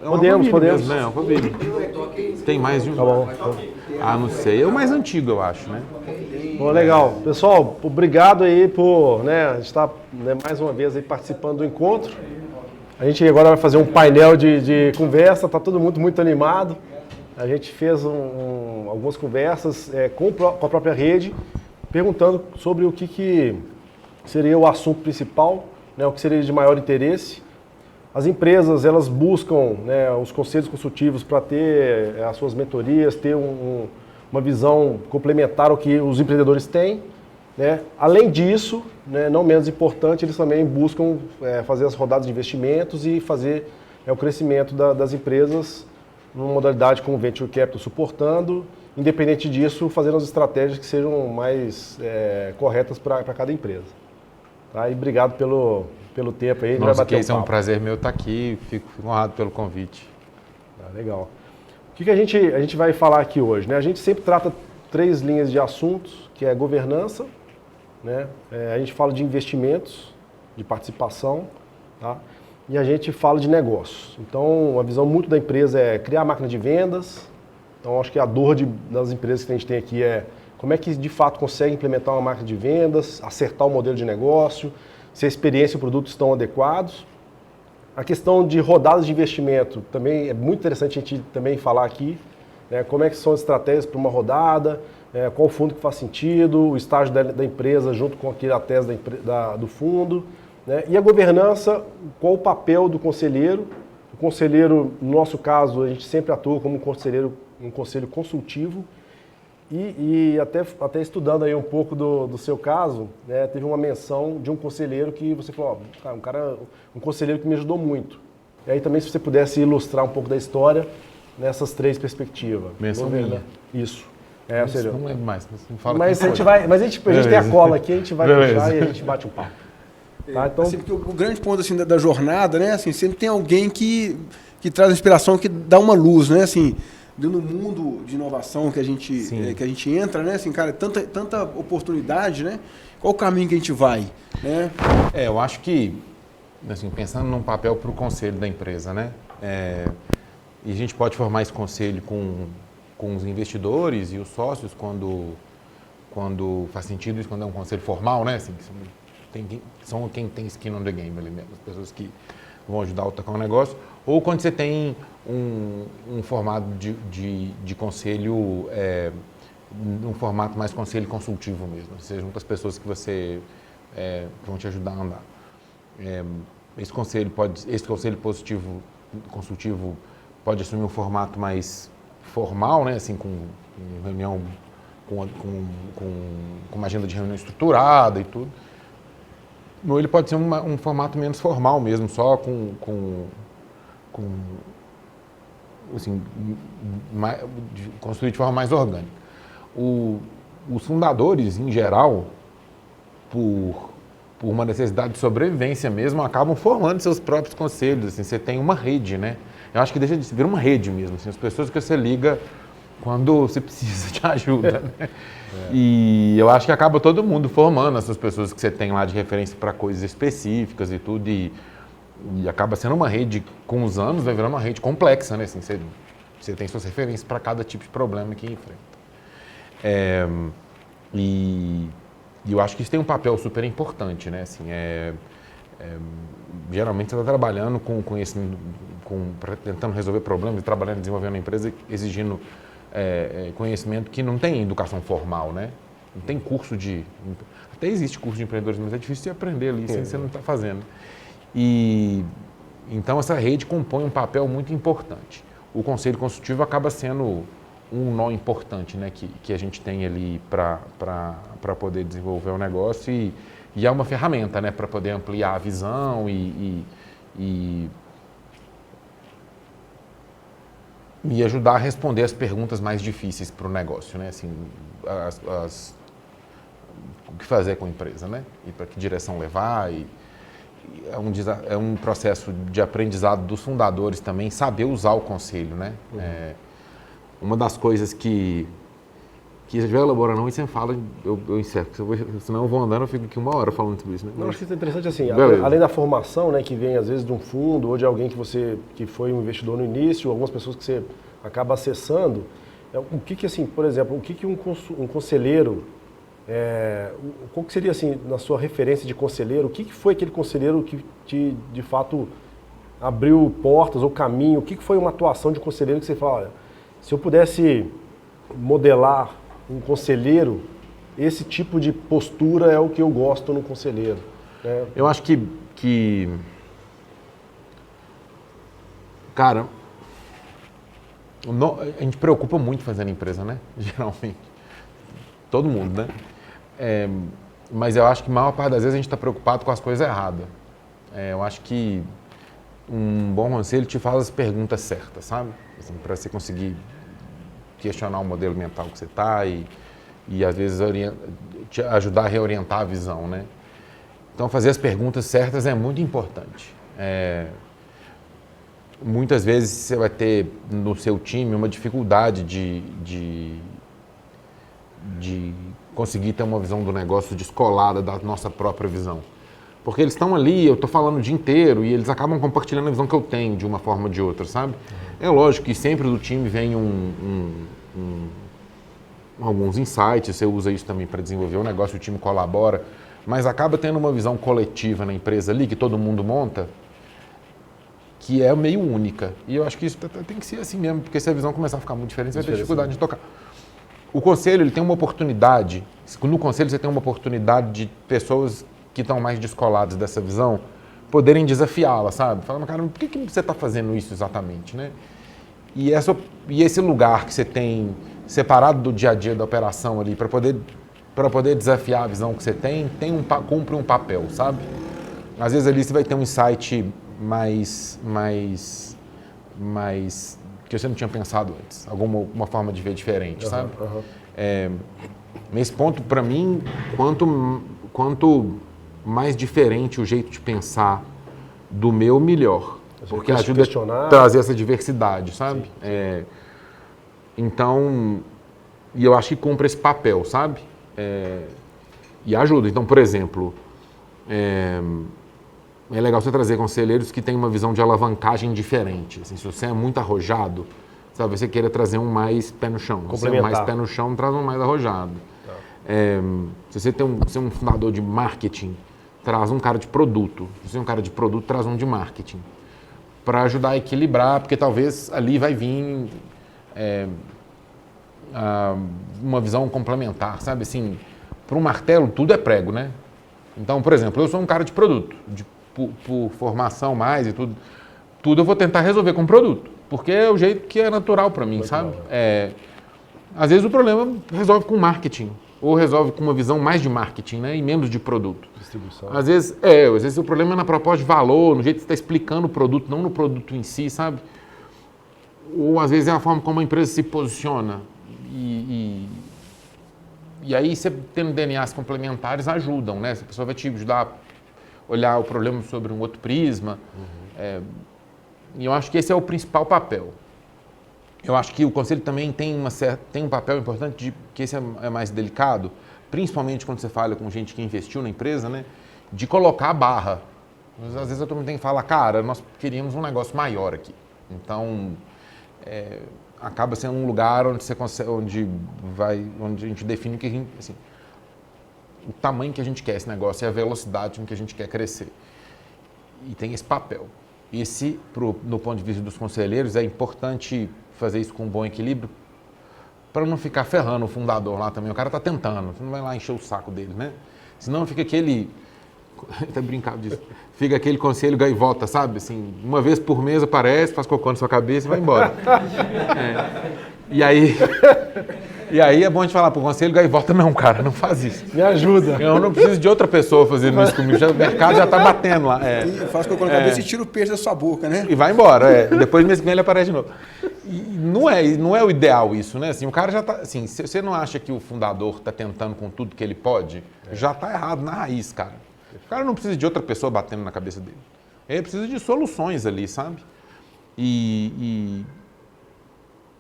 Podemos. Mesmo, né? É uma família. Tem mais de um? Tá bom. Ah, não sei. É o mais antigo, eu acho, né? Bom, legal. Pessoal, obrigado aí por, a gente está mais uma vez aí participando do encontro. A gente agora vai fazer um painel de conversa, está todo mundo muito animado. A gente fez algumas conversas com a própria rede, perguntando sobre o que seria o assunto principal, o que seria de maior interesse. As empresas, elas buscam os conselhos consultivos para ter as suas mentorias, ter uma visão complementar ao que os empreendedores têm. Além disso, não menos importante, eles também buscam fazer as rodadas de investimentos e fazer o crescimento das empresas numa modalidade com o Venture Capital suportando, independente disso, fazendo as estratégias que sejam mais corretas para cada empresa. Tá? E obrigado pelo tempo aí. Nossa, que é um prazer meu estar aqui, fico honrado pelo convite. Legal. O que a gente vai falar aqui hoje? A gente sempre trata 3 linhas de assuntos, que é governança, a gente fala de investimentos, de participação, tá? E a gente fala de negócios. Então, a visão muito da empresa é criar máquina de vendas. Então, acho que a dor das empresas que a gente tem aqui é como é que de fato consegue implementar uma máquina de vendas, acertar o modelo de negócio, se a experiência e o produto estão adequados. A questão de rodadas de investimento também é muito interessante a gente também falar aqui, como é que são as estratégias para uma rodada, qual o fundo que faz sentido, o estágio da empresa junto com a tese do fundo. E a governança, qual o papel do conselheiro. O conselheiro, no nosso caso, a gente sempre atua como um conselho consultivo. E até estudando aí um pouco do seu caso, teve uma menção de um conselheiro que você falou, um conselheiro que me ajudou muito. E aí também se você pudesse ilustrar um pouco da história nessas 3 perspectivas. Menção minha. Isso. Não lembro mais, não fala. Mas a gente tem a cola aqui, a gente vai puxar e a gente bate um papo. Tá, então... Assim, porque o grande ponto assim, da jornada, assim, sempre tem alguém que traz inspiração, que dá uma luz, assim, no mundo de inovação que a gente entra, assim, cara, tanta oportunidade, qual o caminho que a gente vai, eu acho que, assim, pensando num papel para o conselho da empresa, e a gente pode formar esse conselho com os investidores e os sócios quando faz sentido isso, quando é um conselho formal, assim, são quem tem skin on the game ali mesmo, as pessoas que vão ajudar a tocar um negócio, ou quando você tem um formato de conselho, um formato mais conselho consultivo mesmo, você junta as pessoas que vão te ajudar a andar. Esse conselho consultivo pode assumir um formato mais formal, assim, com reunião, com uma agenda de reunião estruturada e tudo. Ou ele pode ser um formato menos formal mesmo, só assim, construído de forma mais orgânica. Os fundadores, em geral, por uma necessidade de sobrevivência mesmo, acabam formando seus próprios conselhos. Assim, você tem uma rede, Eu acho que deixa de vir uma rede mesmo, assim, as pessoas que você liga quando você precisa de ajuda, E eu acho que acaba todo mundo formando essas pessoas que você tem lá de referência para coisas específicas e tudo, e acaba sendo uma rede, com os anos, vai virando uma rede complexa, Assim, você tem suas referências para cada tipo de problema que enfrenta. E eu acho que isso tem um papel super importante, Assim, geralmente você está trabalhando com conhecimento, tentando resolver problemas, trabalhando, desenvolvendo uma empresa, exigindo conhecimento que não tem educação formal, Não tem curso até existe curso de empreendedorismo, mas é difícil de aprender ali, sem você não está fazendo. E então essa rede compõe um papel muito importante. O conselho consultivo acaba sendo um nó importante, que a gente tem ali para poder desenvolver o negócio e é uma ferramenta, para poder ampliar a visão e ajudar a responder as perguntas mais difíceis para o negócio, Assim, o que fazer com a empresa, E para que direção levar. É um processo de aprendizado dos fundadores também, saber usar o conselho, Uma das coisas que que estiver elaborando e você fala, eu encerro, senão eu vou andando, eu fico aqui 1 hora falando sobre isso. Né? Não, acho que isso é interessante assim, Beleza. além da formação, né, que vem às vezes de um fundo ou de alguém que foi um investidor no início, algumas pessoas que você acaba acessando, o que assim, por exemplo, o que um conselheiro, qual que seria assim, na sua referência de conselheiro, o que foi aquele conselheiro que te, de fato, abriu portas ou caminho, o que foi uma atuação de conselheiro que você fala, olha, se eu pudesse modelar um conselheiro, esse tipo de postura é o que eu gosto no conselheiro. Né? Eu acho que... Cara, a gente preocupa muito fazendo empresa, né? Geralmente. Todo mundo, né? Mas eu acho que a maior parte das vezes a gente está preocupado com as coisas erradas. Eu acho que um bom conselho te faz as perguntas certas, sabe? Assim, para você conseguir questionar o modelo mental que você está e às vezes te ajudar a reorientar a visão, né? Então fazer as perguntas certas é muito importante. Muitas vezes você vai ter no seu time uma dificuldade de conseguir ter uma visão do negócio descolada da nossa própria visão. Porque eles estão ali, eu estou falando o dia inteiro e eles acabam compartilhando a visão que eu tenho de uma forma ou de outra, sabe? É lógico que sempre do time vem alguns insights, você usa isso também para desenvolver o negócio, o time colabora, mas acaba tendo uma visão coletiva na empresa ali, que todo mundo monta, que é meio única. E eu acho que isso tem que ser assim mesmo, porque se a visão começar a ficar muito diferente, você vai ter dificuldade de tocar. O conselho, ele tem uma oportunidade, no conselho você tem uma oportunidade de pessoas que estão mais descoladas dessa visão, poderem desafiá-la, sabe? Falar, cara, por que você está fazendo isso exatamente, né? E esse lugar que você tem separado do dia a dia da operação ali, para poder desafiar a visão que você tem cumpre um papel, sabe? Às vezes ali você vai ter um insight mais que você não tinha pensado antes, uma forma de ver diferente, sabe? Nesse ponto, para mim, quanto mais diferente o jeito de pensar do meu, melhor. Porque ajuda a trazer essa diversidade, sabe? Então, e eu acho que cumpre esse papel, sabe? E ajuda. Então, por exemplo, é legal você trazer conselheiros que têm uma visão de alavancagem diferente. Assim, se você é muito arrojado, talvez você queira trazer um mais pé no chão. Se você é mais pé no chão, traz um mais arrojado. Se você você é um fundador de marketing, traz um cara de produto. Se você é um cara de produto, traz um de marketing. Para ajudar a equilibrar, porque talvez ali vai vir uma visão complementar, sabe? Assim, para um martelo, tudo é prego, né? Então, por exemplo, eu sou um cara de produto, por formação mais e tudo eu vou tentar resolver com produto, porque é o jeito que é natural para mim, sabe? Às vezes o problema resolve com marketing, ou resolve com uma visão mais de marketing, né? E menos de produto. Distribuição. Às vezes o problema é na proposta de valor, no jeito que você está explicando o produto, não no produto em si, sabe? Ou às vezes é a forma como a empresa se posiciona. E aí você tendo DNAs complementares ajudam, né? A pessoa vai te ajudar a olhar o problema sobre um outro prisma. E eu acho que esse é o principal papel. Eu acho que o conselho também tem um papel importante, que esse é mais delicado, principalmente quando você fala com gente que investiu na empresa, né? De colocar a barra. Mas, às vezes eu também tenho que falar, cara, nós queríamos um negócio maior aqui. Então, acaba sendo um lugar onde você consegue, onde a gente define que assim, o tamanho que a gente quer esse negócio e a velocidade com que a gente quer crescer. E tem esse papel. No ponto de vista dos conselheiros, é importante fazer isso com um bom equilíbrio para não ficar ferrando o fundador lá também. O cara está tentando, você não vai lá encher o saco dele, né? Senão fica aquele... Até brincava disso. Fica aquele conselho gaivota, sabe? Assim, uma vez por mês aparece, faz cocô na sua cabeça e vai embora. E aí é bom a gente falar pro conselho gaivota, não, cara, não faz isso. Me ajuda. Eu não preciso de outra pessoa fazendo isso comigo. O mercado já tá batendo lá. E faz cocô na cabeça e tira o peixe da sua boca, né? E vai embora, Depois mês que vem ele aparece de novo. E não é o ideal isso, né? Assim, o cara já tá... Assim, se você não acha que o fundador tá tentando com tudo que ele pode, já tá errado na raiz, cara. O cara não precisa de outra pessoa batendo na cabeça dele. Ele precisa de soluções ali, sabe?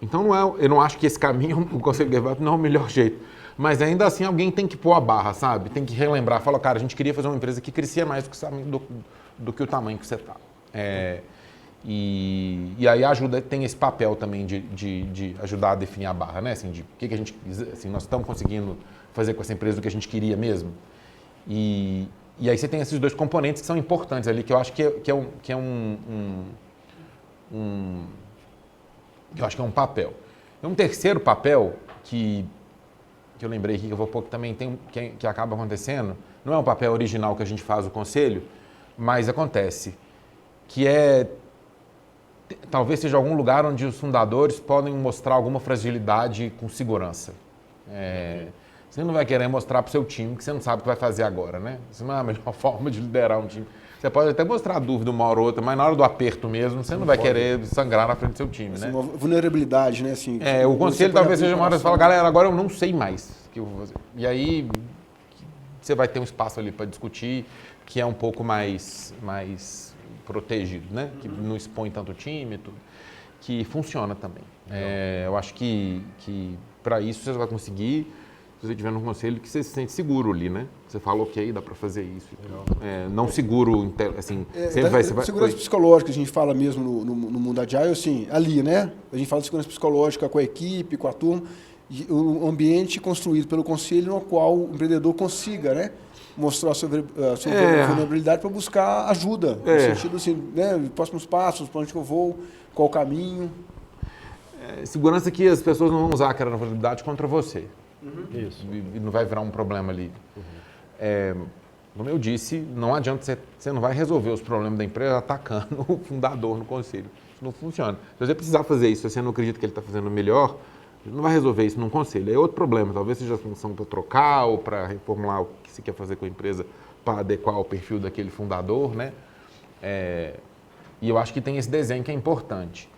Então, eu não acho que esse caminho, o Conselho Deliberativo, não é o melhor jeito. Mas ainda assim, alguém tem que pôr a barra, sabe? Tem que relembrar. Fala, cara, a gente queria fazer uma empresa que crescia mais do que o tamanho que você está. E aí ajuda, tem esse papel também de ajudar a definir a barra, né? Assim, de o que a gente, assim, nós estamos conseguindo fazer com essa empresa o que a gente queria mesmo. E aí você tem esses dois componentes que são importantes ali, que eu acho que é um papel. E um terceiro papel que eu lembrei aqui, que eu vou pôr que também tem, que acaba acontecendo, não é um papel original que a gente faz o conselho, mas acontece, que talvez seja algum lugar onde os fundadores podem mostrar alguma fragilidade com segurança. Você não vai querer mostrar para o seu time que você não sabe o que vai fazer agora, né? Isso não é a melhor forma de liderar um time. Você pode até mostrar dúvida uma hora ou outra, mas na hora do aperto mesmo, você não vai querer sangrar na frente do seu time, assim, né? uma vulnerabilidade, né? Assim, o conselho talvez seja uma hora que você fala, galera, agora eu não sei mais o que eu vou fazer. E aí você vai ter um espaço ali para discutir que é um pouco mais protegido, né? Que não expõe tanto o time, tudo. Que funciona também. Eu acho que para isso você vai conseguir, se você tiver num conselho que você se sente seguro ali, né? Você fala, ok, dá para fazer isso. Não seguro, assim, sempre vai... Segurança psicológica, a gente fala mesmo no mundo agile, assim, ali, né? A gente fala de segurança psicológica com a equipe, com a turma, e o ambiente construído pelo conselho no qual o empreendedor consiga, né? Mostrar a sua vulnerabilidade para buscar ajuda, no sentido assim, né? Próximos passos, para onde que eu vou, qual o caminho. Segurança que as pessoas não vão usar aquela vulnerabilidade contra você. Isso. E não vai virar um problema ali. Como eu disse, não adianta, você não vai resolver os problemas da empresa atacando o fundador no conselho. Isso não funciona. Se você precisar fazer isso, se você não acredita que ele está fazendo melhor, não vai resolver isso num conselho. É outro problema. Talvez seja a função para trocar ou para reformular o que você quer fazer com a empresa para adequar o perfil daquele fundador, né? E eu acho que tem esse desenho que é importante.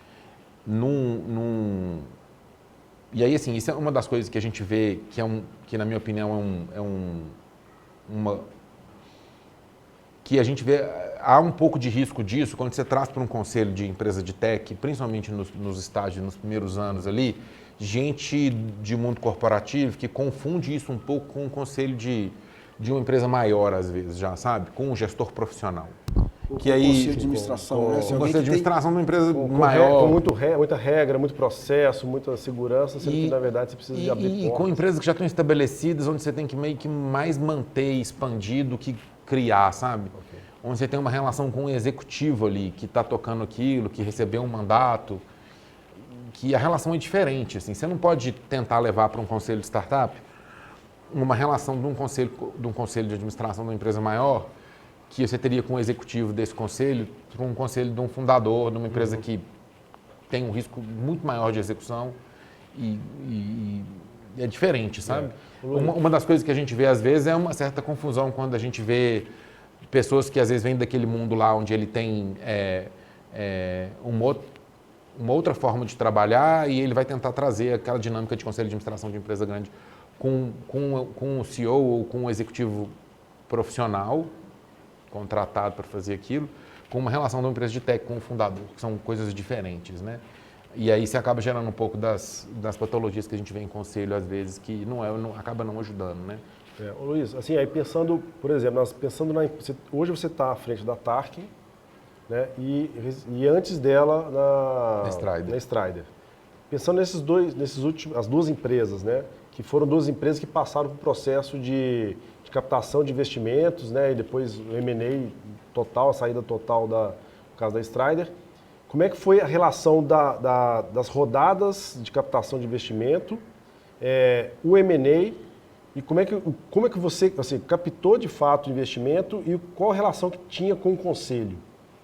E aí, assim, isso é uma das coisas que a gente vê que na minha opinião, que a gente vê, há um pouco de risco disso quando você traz para um conselho de empresa de tech, principalmente nos estágios, nos primeiros anos ali, gente de mundo corporativo que confunde isso um pouco com um conselho de uma empresa maior, às vezes, já sabe? Com um gestor profissional. Que aí, conselho de administração, né? O conselho de administração de uma empresa maior. Com muita regra, muito processo, muita segurança, sendo que, na verdade, você precisa de abrir portas. E com empresas que já estão estabelecidas, onde você tem que meio que mais manter expandir do que criar, sabe? Okay. Onde você tem uma relação com um executivo ali, que está tocando aquilo, que recebeu um mandato, que a relação é diferente. Assim. Você não pode tentar levar para um conselho de startup uma relação de um conselho de administração de uma empresa maior que você teria com o executivo desse conselho, com um conselho de um fundador, de uma empresa que tem um risco muito maior de execução e é diferente, sabe? Uma das coisas que a gente vê às vezes é uma certa confusão quando a gente vê pessoas que às vezes vêm daquele mundo lá onde ele tem uma outra forma de trabalhar e ele vai tentar trazer aquela dinâmica de conselho de administração de empresa grande com o CEO ou com o executivo profissional contratado para fazer aquilo, com uma relação de uma empresa de tech com o fundador, que são coisas diferentes, né? E aí você acaba gerando um pouco das patologias que a gente vê em conselho, às vezes, que acaba não ajudando, né? Luiz, assim, aí pensando, por exemplo, hoje você está à frente da Tarkin, né? E antes dela na Strider. Pensando as duas empresas, né? Que foram duas empresas que passaram por processo de captação de investimentos, né? E depois o M&A total, a saída total no caso da Strider. Como é que foi a relação das rodadas de captação de investimento, o M&A, e como é que você captou de fato o investimento e qual a relação que tinha com o conselho?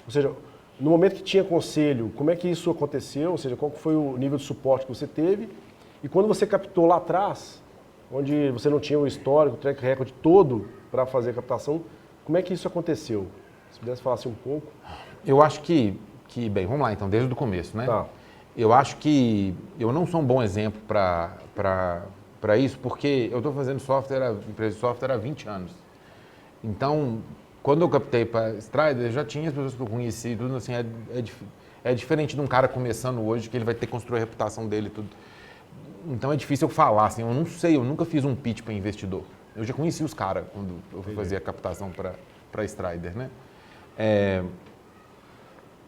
Ou seja, no momento que tinha conselho, como é que isso aconteceu? Ou seja, qual foi o nível de suporte que você teve? E quando você captou lá atrás, onde você não tinha o histórico, o track record todo para fazer a captação, como é que isso aconteceu? Se pudesse falar assim um pouco. Eu acho que bem, vamos lá então, desde o começo, né? Tá. Eu acho que eu não sou um bom exemplo para isso, porque eu estou fazendo empresa de software há 20 anos. Então, quando eu captei para a Strider, já tinha as pessoas que eu conheci, tudo assim, É diferente de um cara começando hoje, que ele vai ter que construir a reputação dele e tudo. Então é difícil eu falar, assim, eu não sei, eu nunca fiz um pitch para investidor. Eu já conheci os caras quando eu fui fazer a captação para Strider, né?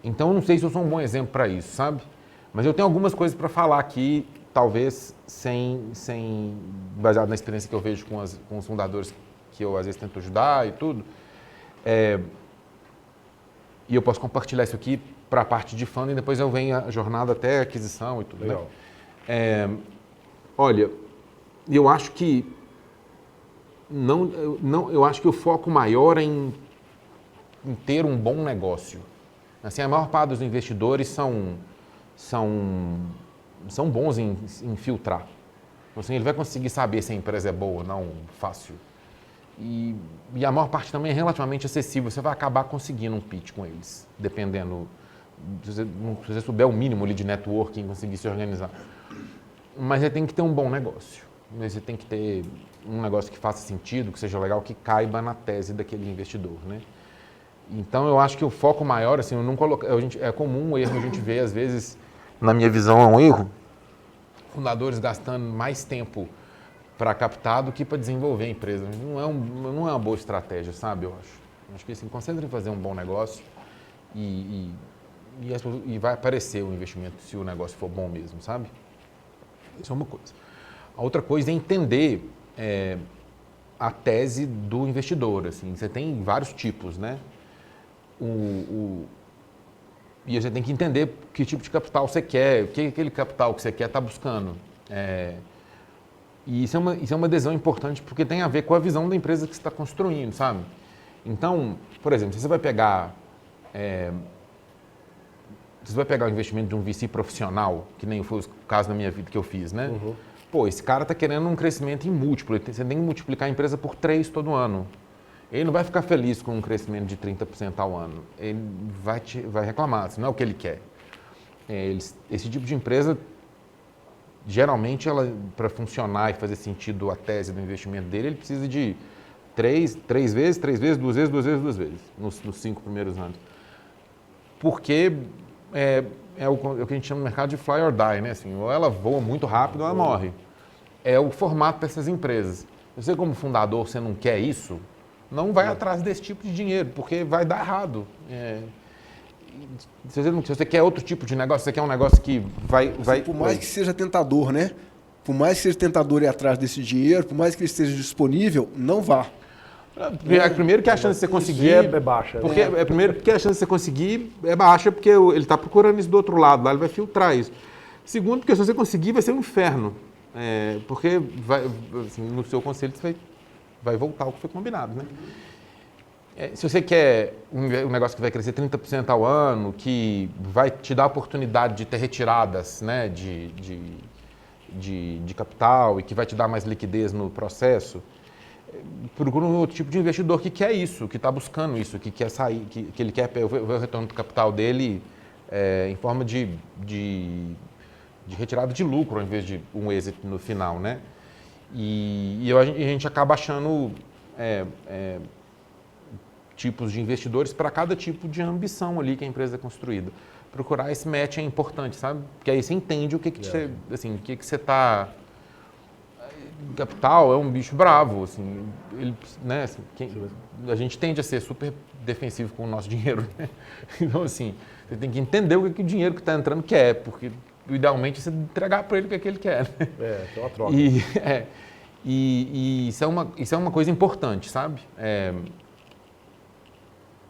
Então eu não sei se eu sou um bom exemplo para isso, sabe? Mas eu tenho algumas coisas para falar aqui, talvez baseado na experiência que eu vejo com os fundadores que eu às vezes tento ajudar e tudo. E eu posso compartilhar isso aqui para a parte de funding, depois eu venho a jornada até a aquisição e tudo. Legal. Né? Olha, eu acho que eu acho que o foco maior é em ter um bom negócio. Assim, a maior parte dos investidores são bons em filtrar. Assim, ele vai conseguir saber se a empresa é boa ou não, fácil. E a maior parte também é relativamente acessível. Você vai acabar conseguindo um pitch com eles, dependendo. Se você souber o mínimo ali de networking, conseguir se organizar. Mas você tem que ter um bom negócio. Você tem que ter um negócio que faça sentido, que seja legal, que caiba na tese daquele investidor, né? Então, eu acho que o foco maior, assim, eu não coloco, é comum um erro a gente ver, às vezes, na minha visão, é um erro, fundadores gastando mais tempo para captar do que para desenvolver a empresa. Não é uma boa estratégia, sabe, eu acho. Acho que, assim, concentra em fazer um bom negócio e vai aparecer o investimento se o negócio for bom mesmo, sabe? Isso é uma coisa. A outra coisa é entender a tese do investidor, assim. Você tem vários tipos, né? E você tem que entender que tipo de capital você quer, o que aquele capital que você quer está buscando. E isso é uma decisão importante porque tem a ver com a visão da empresa que você está construindo, sabe? Então, por exemplo, se você vai pegar o investimento de um VC profissional, que nem foi o caso na minha vida que eu fiz, né? Uhum. Pô, esse cara está querendo um crescimento em múltiplo, você tem que multiplicar a empresa por 3 todo ano. Ele não vai ficar feliz com um crescimento de 30% ao ano. Ele vai reclamar, isso não é o que ele quer. Esse tipo de empresa, geralmente, para funcionar e fazer sentido a tese do investimento dele, ele precisa de 3 vezes, 2 vezes, nos 5 primeiros anos. Porque é o que a gente chama no mercado de fly or die, né? Assim, ou ela voa muito rápido ou ela morre. É o formato dessas empresas. Você, como fundador, você não quer isso, não vai atrás desse tipo de dinheiro, porque vai dar errado. Se você quer outro tipo de negócio, você quer um negócio que vai... Por mais que seja tentador, né? Por mais que seja tentador ir atrás desse dinheiro, por mais que ele esteja disponível, não vá. Primeiro que a chance de você conseguir é baixa. Porque, primeiro que a chance de você conseguir é baixa, porque ele está procurando isso do outro lado, lá ele vai filtrar isso. Segundo, porque se você conseguir, vai ser um inferno. Porque assim, no seu conselho você vai voltar ao que foi combinado, né? Se você quer um negócio que vai crescer 30% ao ano, que vai te dar a oportunidade de ter retiradas, né, de capital e que vai te dar mais liquidez no processo, procura um outro tipo de investidor que quer isso, que está buscando isso, que quer sair, que ele quer ver o retorno do capital dele em forma de retirada de lucro, ao invés de um exit no final, né? E a gente acaba achando tipos de investidores para cada tipo de ambição ali que a empresa é construída. Procurar esse match é importante, sabe? Porque aí você entende o que você está... Capital é um bicho bravo, assim, né? Assim, a gente tende a ser super defensivo com o nosso dinheiro, né? Então, assim, você tem que entender o que o dinheiro que está entrando quer, porque idealmente você entregar para ele o que ele quer, né? Tem uma troca. E isso é uma coisa importante, sabe?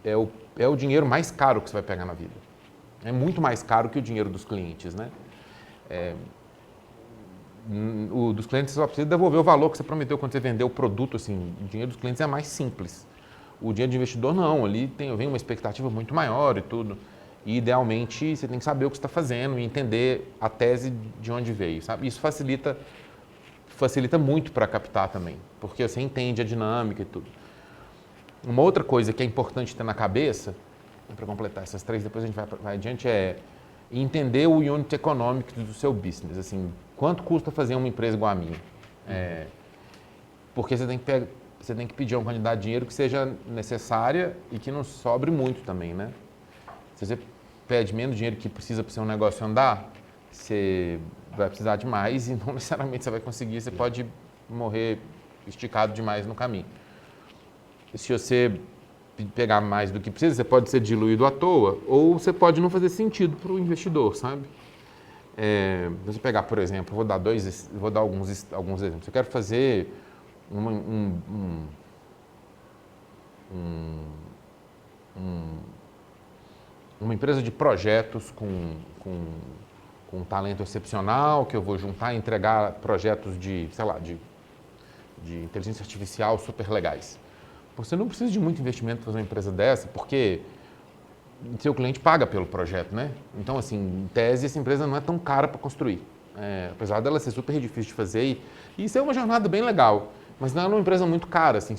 É o dinheiro mais caro que você vai pegar na vida. É muito mais caro que o dinheiro dos clientes, né? O dos clientes você só precisa devolver o valor que você prometeu quando você vendeu o produto, assim, o dinheiro dos clientes é mais simples. O dinheiro de investidor não, ali vem uma expectativa muito maior e tudo. E idealmente você tem que saber o que você está fazendo e entender a tese de onde veio, sabe? Isso facilita muito para captar também, porque você entende a dinâmica e tudo. Uma outra coisa que é importante ter na cabeça, para completar essas 3, depois a gente vai adiante, é entender o unit economics do seu business, assim, quanto custa fazer uma empresa igual a minha? Porque você tem que pedir uma quantidade de dinheiro que seja necessária e que não sobre muito também, né? Se você pede menos dinheiro que precisa para o seu negócio andar, você vai precisar de mais e não necessariamente você vai conseguir, você pode morrer esticado demais no caminho. Se você pegar mais do que precisa, você pode ser diluído à toa ou você pode não fazer sentido para o investidor, sabe? Você pegar, por exemplo, vou dar alguns exemplos. Eu quero fazer uma empresa de projetos com um talento excepcional, que eu vou juntar e entregar projetos de inteligência artificial super legais. Você não precisa de muito investimento para fazer uma empresa dessa, porque seu cliente paga pelo projeto, né? Então, assim, em tese, essa empresa não é tão cara para construir. Apesar dela ser super difícil de fazer, e isso é uma jornada bem legal, mas não é uma empresa muito cara, assim,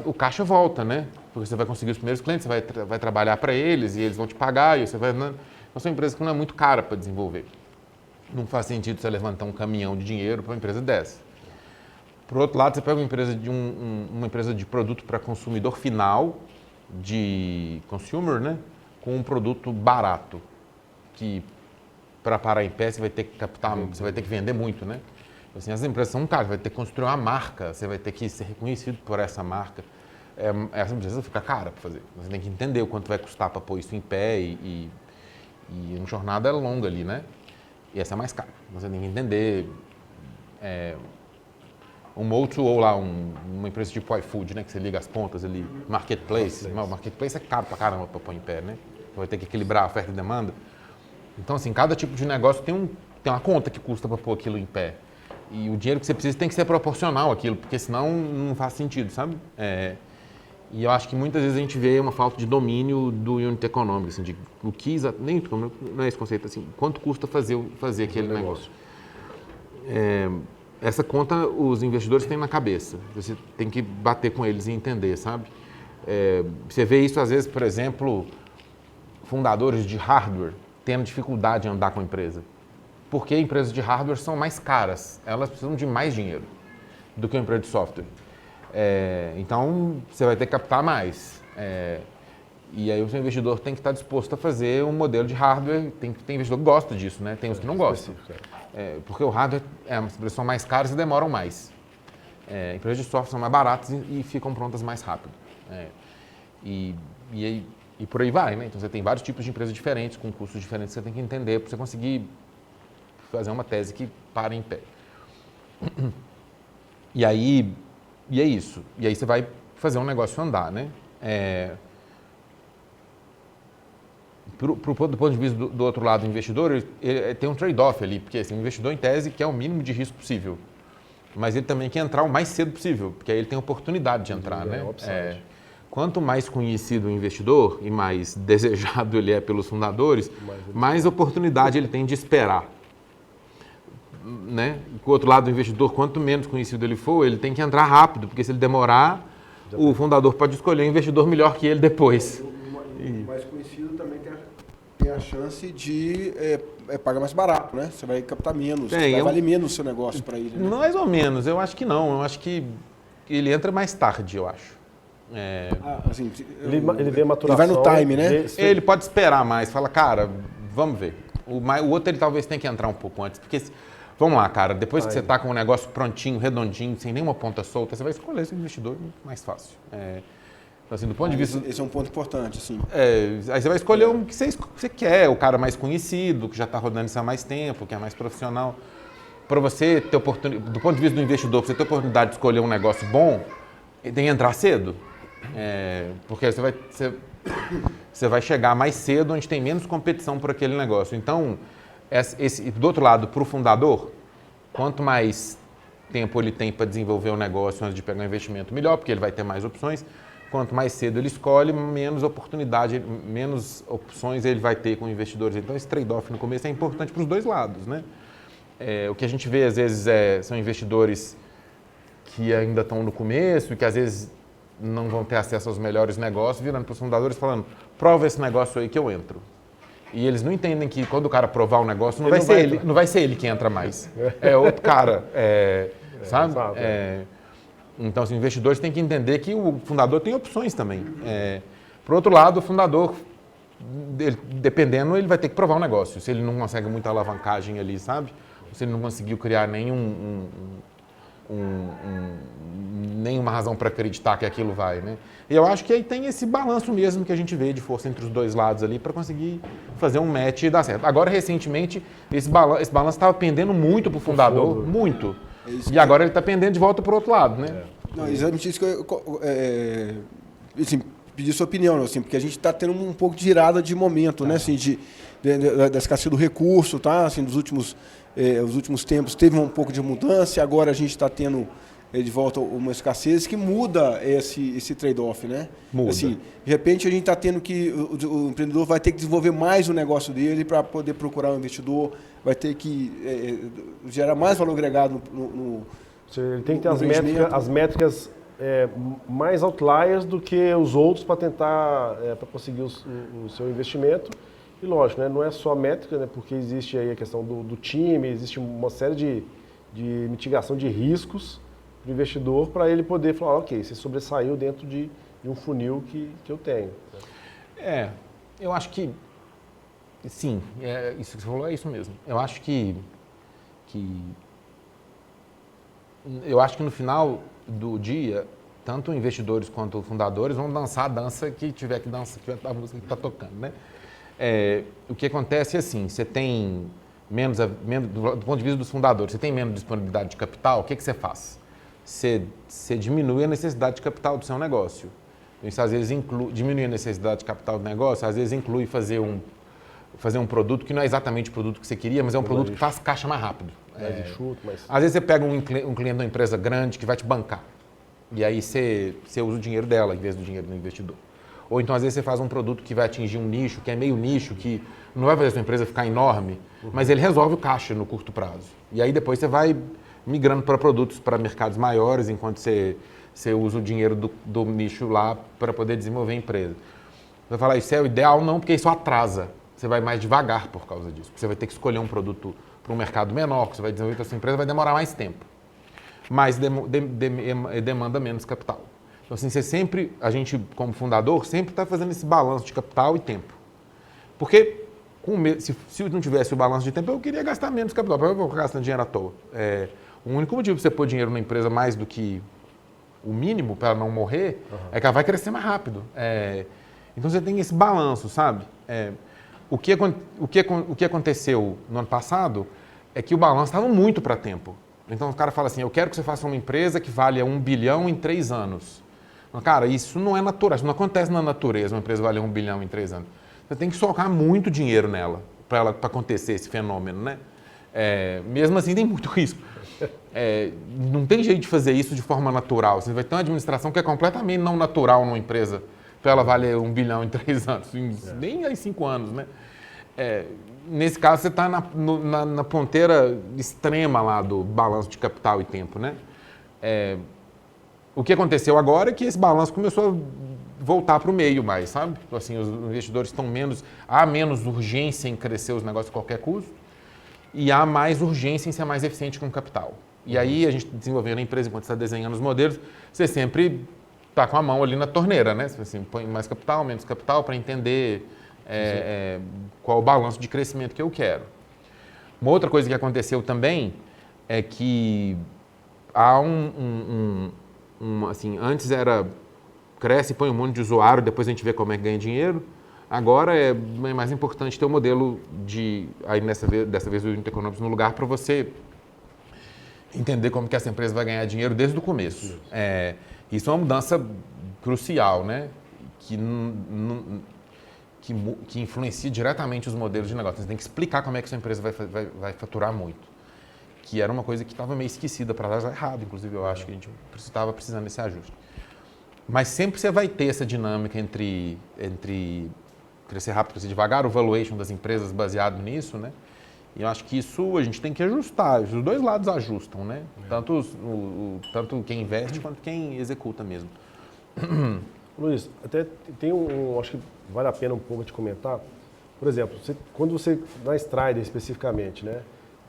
o caixa volta, né? Porque você vai conseguir os primeiros clientes, você vai trabalhar para eles e eles vão te pagar, e você vai... Então, é uma empresa que não é muito cara para desenvolver. Não faz sentido você levantar um caminhão de dinheiro para uma empresa dessa. Por outro lado, você pega uma empresa de produto para consumidor final, de consumer, né? Com um produto barato, que para parar em pé você vai ter que captar, você vai ter que vender muito, né? Assim, as empresas são caras, você vai ter que construir uma marca, você vai ter que ser reconhecido por essa marca. Essa empresa fica cara para fazer. Você tem que entender o quanto vai custar para pôr isso em pé e uma jornada longa ali, né? E essa é mais cara. Você tem que entender um outro ou lá uma empresa tipo iFood, né? Que você liga as pontas ali, marketplace. O marketplace é caro pra caramba para pôr em pé, né? Você vai ter que equilibrar a oferta e demanda. Então, assim, cada tipo de negócio tem uma conta que custa para pôr aquilo em pé. E o dinheiro que você precisa tem que ser proporcional àquilo, porque senão não faz sentido, sabe? E eu acho que muitas vezes a gente vê uma falta de domínio do unit econômico, assim, de o que nem não é esse conceito, assim, quanto custa fazer aquele negócio. Essa conta os investidores têm na cabeça, você tem que bater com eles e entender, sabe? Você vê isso às vezes, por exemplo, fundadores de hardware tendo dificuldade em andar com a empresa. Porque empresas de hardware são mais caras, elas precisam de mais dinheiro do que uma empresa de software. Então, você vai ter que captar mais. E aí o seu investidor tem que estar disposto a fazer um modelo de hardware, tem investidor que gosta disso, né? Tem os que não gostam. Porque o hardware as empresas são mais caras e demoram mais. Empresas de software são mais baratas e ficam prontas mais rápido. E por aí vai, né? Então você tem vários tipos de empresas diferentes, com custos diferentes, que você tem que entender para você conseguir fazer uma tese que para em pé. E é isso. E aí você vai fazer um negócio andar, né? Do ponto de vista do outro lado do investidor, ele tem um trade-off ali, porque assim, o investidor, em tese, quer o mínimo de risco possível. Mas ele também quer entrar o mais cedo possível, porque aí ele tem a oportunidade de entrar, né? Quanto mais conhecido o investidor e mais desejado ele é pelos fundadores, mais oportunidade ele tem de esperar. Né? Do outro lado do investidor, quanto menos conhecido ele for, ele tem que entrar rápido, porque se ele demorar, o fundador pode escolher um investidor melhor que ele depois. O mais conhecido também tem a chance de pagar mais barato, né? Você vai captar menos, vai valer menos o seu negócio para ele. Né? Mais ou menos, eu acho que não. Eu acho que ele entra mais tarde, eu acho. Assim, ele vê a maturação. Ele vai no time, né? Ele pode esperar mais, fala, cara, vamos ver. O outro ele talvez tenha que entrar um pouco antes, porque... Vamos lá, cara, depois que você está com um negócio prontinho, redondinho, sem nenhuma ponta solta, você vai escolher esse investidor mais fácil. Assim, do ponto de vista... Esse é um ponto importante, assim. Aí você vai escolher o que você quer, o cara mais conhecido, que já está rodando isso há mais tempo, que é mais profissional. Para você ter oportunidade, do ponto de vista do investidor, para você ter oportunidade de escolher um negócio bom, ele tem que entrar cedo. Porque você vai chegar mais cedo, onde tem menos competição por aquele negócio. Então... do outro lado, para o fundador, quanto mais tempo ele tem para desenvolver um negócio antes de pegar um investimento, melhor, porque ele vai ter mais opções. Quanto mais cedo ele escolhe, menos opções ele vai ter com investidores. Então, esse trade-off no começo é importante para os dois lados, né? O que a gente vê, às vezes, são investidores que ainda estão no começo e que, às vezes, não vão ter acesso aos melhores negócios, virando para os fundadores falando, prova esse negócio aí que eu entro. E eles não entendem que quando o cara provar o negócio, não vai ser ele que entra mais. É outro cara, sabe? Então, os investidores têm que entender que o fundador tem opções também. Por outro lado, o fundador dependendo, ele vai ter que provar um negócio. Se ele não consegue muita alavancagem ali, sabe? Se ele não conseguiu criar nenhuma razão para acreditar que aquilo vai, né? E eu acho que aí tem esse balanço mesmo que a gente vê de força entre os dois lados ali para conseguir fazer um match e dar certo. Agora, recentemente, esse balanço estava pendendo muito para o fundador, muito. E agora ele está pendendo de volta para o outro lado, né? Não, exatamente isso que eu assim, pedir sua opinião, assim, porque a gente está tendo um pouco de virada de momento, né? Assim, da escassez do recurso, tá? Assim, os últimos tempos teve um pouco de mudança, e agora a gente está tendo de volta uma escassez que muda esse trade-off, né? Muda. Assim, de repente a gente está tendo que o empreendedor vai ter que desenvolver mais o negócio dele para poder procurar um investidor, vai ter que gerar mais valor agregado no ele tem que ter as métricas mais outliers do que os outros para tentar para conseguir o seu investimento. E lógico, né, não é só a métrica, né, porque existe aí a questão do time, existe uma série de mitigação de riscos do investidor para ele poder falar, ok, você sobressaiu dentro de um funil que eu tenho. Eu acho que, sim, isso que você falou é isso mesmo. Eu acho que no final do dia, tanto investidores quanto fundadores vão dançar a dança que tiver que dançar, que a música que está tocando, né? O que acontece é assim, você tem menos, do ponto de vista dos fundadores, você tem menos disponibilidade de capital, o que você faz? Você diminui a necessidade de capital do seu negócio. Isso às vezes diminuir a necessidade de capital do negócio, às vezes inclui fazer um produto que não é exatamente o produto que você queria, mas é um produto que faz caixa mais rápido. Às vezes você pega um cliente de uma empresa grande que vai te bancar, e aí você usa o dinheiro dela em vez do dinheiro do investidor. Ou então, às vezes, você faz um produto que vai atingir um nicho, que é meio nicho, que não vai fazer a sua empresa ficar enorme, mas ele resolve o caixa no curto prazo. E aí, depois, você vai migrando para produtos para mercados maiores, enquanto você usa o dinheiro do nicho lá para poder desenvolver a empresa. Você vai falar, isso é o ideal? Não, porque isso atrasa. Você vai mais devagar por causa disso. Você vai ter que escolher um produto para um mercado menor, que você vai desenvolver a sua empresa, vai demorar mais tempo. Mas demanda menos capital. Então, assim, a gente, como fundador, sempre está fazendo esse balanço de capital e tempo. Porque, se não tivesse o balanço de tempo, eu queria gastar menos capital. Para eu vou gastando dinheiro à toa. O único motivo para você pôr dinheiro na empresa mais do que o mínimo para ela não morrer é que ela vai crescer mais rápido. Então, você tem esse balanço, sabe? O que aconteceu no ano passado é que o balanço estava muito para tempo. Então, o cara fala assim, eu quero que você faça uma empresa que valha 1 bilhão em 3 anos. Cara, isso não é natural, isso não acontece na natureza, uma empresa valer 1 bilhão em 3 anos. Você tem que socar muito dinheiro nela para acontecer esse fenômeno, né? Mesmo assim, tem muito risco. Não tem jeito de fazer isso de forma natural. Você vai ter uma administração que é completamente não natural numa empresa para ela valer 1 bilhão em 3 anos, nem em 5 anos, né? Nesse caso, você está na ponteira extrema lá do balanço de capital e tempo, né? O que aconteceu agora é que esse balanço começou a voltar para o meio mais, sabe? Assim, os investidores há menos urgência em crescer os negócios a qualquer custo e há mais urgência em ser mais eficiente com o capital. E aí, a gente desenvolvendo a empresa, enquanto está desenhando os modelos, você sempre está com a mão ali na torneira, né? Você assim, põe mais capital, menos capital para entender qual o balanço de crescimento que eu quero. Uma outra coisa que aconteceu também é que há assim, antes era cresce, põe um monte de usuário, depois a gente vê como é que ganha dinheiro. Agora é mais importante ter um modelo aí dessa vez o Unit Economics no lugar para você entender como que essa empresa vai ganhar dinheiro desde o começo. Isso é uma mudança crucial, né? Que influencia diretamente os modelos de negócio. Você tem que explicar como é que sua empresa vai faturar muito. Que era uma coisa que estava meio esquecida para trás, errado, inclusive, eu acho que a gente estava precisando desse ajuste. Mas sempre você vai ter essa dinâmica entre crescer rápido e crescer devagar, o valuation das empresas baseado nisso, né? E eu acho que isso a gente tem que ajustar, os dois lados ajustam, né? Tanto quem investe quanto quem executa mesmo. Luiz, até tem acho que vale a pena um pouco de comentar. Por exemplo, quando você, na Strider especificamente, né?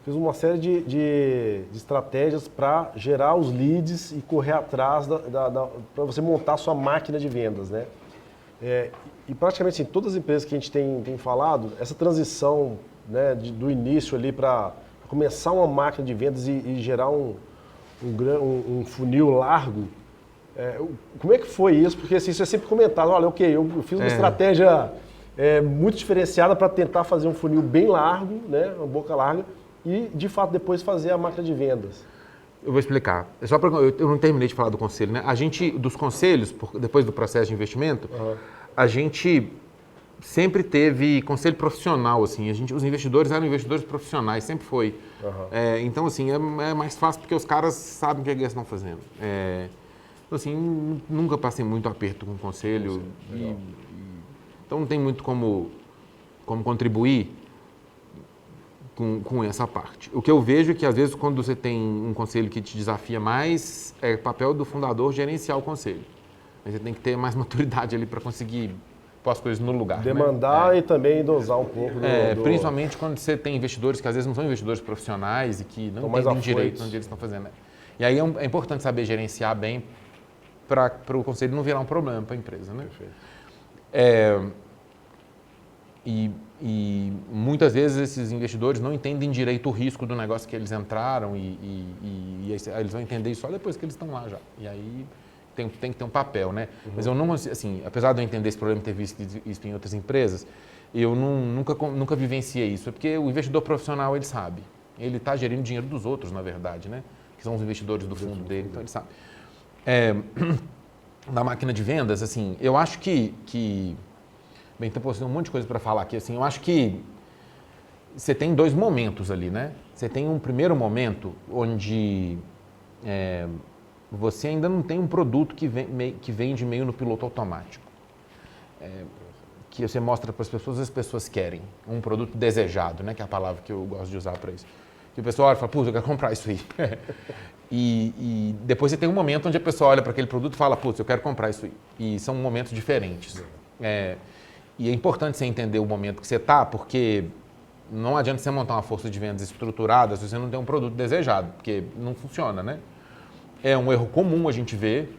Fiz uma série de estratégias para gerar os leads e correr atrás para você montar a sua máquina de vendas, né? E praticamente assim, todas as empresas que a gente tem falado, essa transição, né, do início ali para começar uma máquina de vendas e gerar um funil largo, como é que foi isso? Porque assim, isso é sempre comentado, olha, ok, eu fiz uma estratégia muito diferenciada para tentar fazer um funil bem largo, né, uma boca larga, e de fato depois fazer a máquina de vendas. Eu vou explicar. Só pra, eu não terminei de falar do conselho, né? A gente, dos conselhos, depois do processo de investimento, a gente sempre teve conselho profissional, assim. Os investidores eram investidores profissionais, sempre foi. Então, assim, é mais fácil porque os caras sabem o que eles estão fazendo. Então, assim, nunca passei muito aperto com o conselho. Então, não tem muito como contribuir com essa parte. O que eu vejo é que, às vezes, quando você tem um conselho que te desafia mais, é papel do fundador gerenciar o conselho. Mas você tem que ter mais maturidade ali para conseguir pôr as coisas no lugar. Demandar, né? E também dosar um pouco. Principalmente quando você tem investidores que, às vezes, não são investidores profissionais e que não entendem direito onde eles estão fazendo. E aí é importante saber gerenciar bem para o conselho não virar um problema para a empresa. Né? Perfeito. E muitas vezes esses investidores não entendem direito o risco do negócio que eles entraram e eles vão entender isso só depois que eles estão lá já. E aí tem que ter um papel, né? Mas eu não, assim, apesar de eu entender esse problema e ter visto isso em outras empresas, eu nunca vivenciei isso. É porque o investidor profissional, ele sabe. Ele está gerindo dinheiro dos outros, na verdade, né? Que são os investidores do fundo dele, então ele sabe. Na máquina de vendas, assim, eu acho que bem, então, tem um monte de coisa para falar aqui. Assim, eu acho que você tem dois momentos ali, né? Você tem um primeiro momento onde você ainda não tem um produto que vende meio no piloto automático. Que você mostra para as pessoas querem. Um produto desejado, né? Que é a palavra que eu gosto de usar para isso. Que o pessoal olha e fala, putz, eu quero comprar isso aí. E depois você tem um momento onde a pessoa olha para aquele produto e fala, putz, eu quero comprar isso aí. E são momentos diferentes. E é importante você entender o momento que você está, porque não adianta você montar uma força de vendas estruturada se você não tem um produto desejado, porque não funciona, né? É um erro comum a gente ver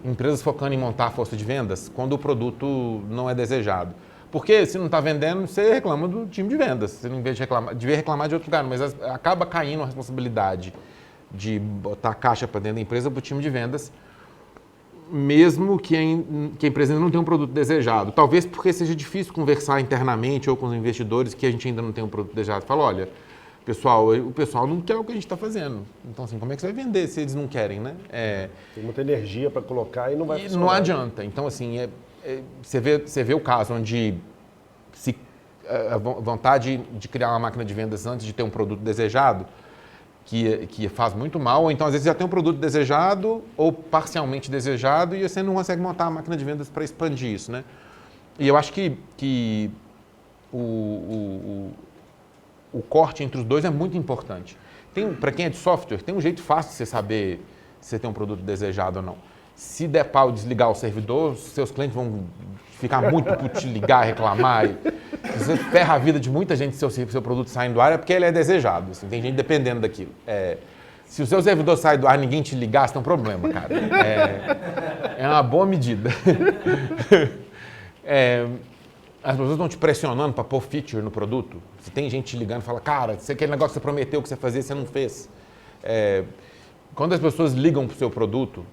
empresas focando em montar a força de vendas quando o produto não é desejado. Porque se não está vendendo, você reclama do time de vendas. Você não devia reclamar de outro lugar, mas acaba caindo a responsabilidade de botar a caixa para dentro da empresa para o time de vendas, mesmo que a empresa ainda não tenha um produto desejado. Talvez porque seja difícil conversar internamente ou com os investidores que a gente ainda não tem um produto desejado. Fala, olha, o pessoal não quer o que a gente está fazendo. Então, assim, como é que você vai vender se eles não querem, né? Tem muita energia para colocar e não vai funcionar. Não adianta. Então, assim, você vê o caso onde a vontade de criar uma máquina de vendas antes de ter um produto desejado, que faz muito mal, ou então às vezes já tem um produto desejado ou parcialmente desejado e você não consegue montar a máquina de vendas para expandir isso, né? E eu acho que o corte entre os dois é muito importante. Para quem é de software, tem um jeito fácil de você saber se você tem um produto desejado ou não. Se der pau desligar o servidor, seus clientes vão ficar muito por te ligar, reclamar. Você ferra a vida de muita gente se o seu produto sai do ar, é porque ele é desejado. Assim, tem gente dependendo daquilo. Se o seu servidor sai do ar e ninguém te ligar, você tem um problema, cara. É uma boa medida. As pessoas estão te pressionando para pôr feature no produto. Se tem gente te ligando e fala, cara, aquele negócio que você prometeu que você fazia, você não fez. Quando as pessoas ligam para o seu produto,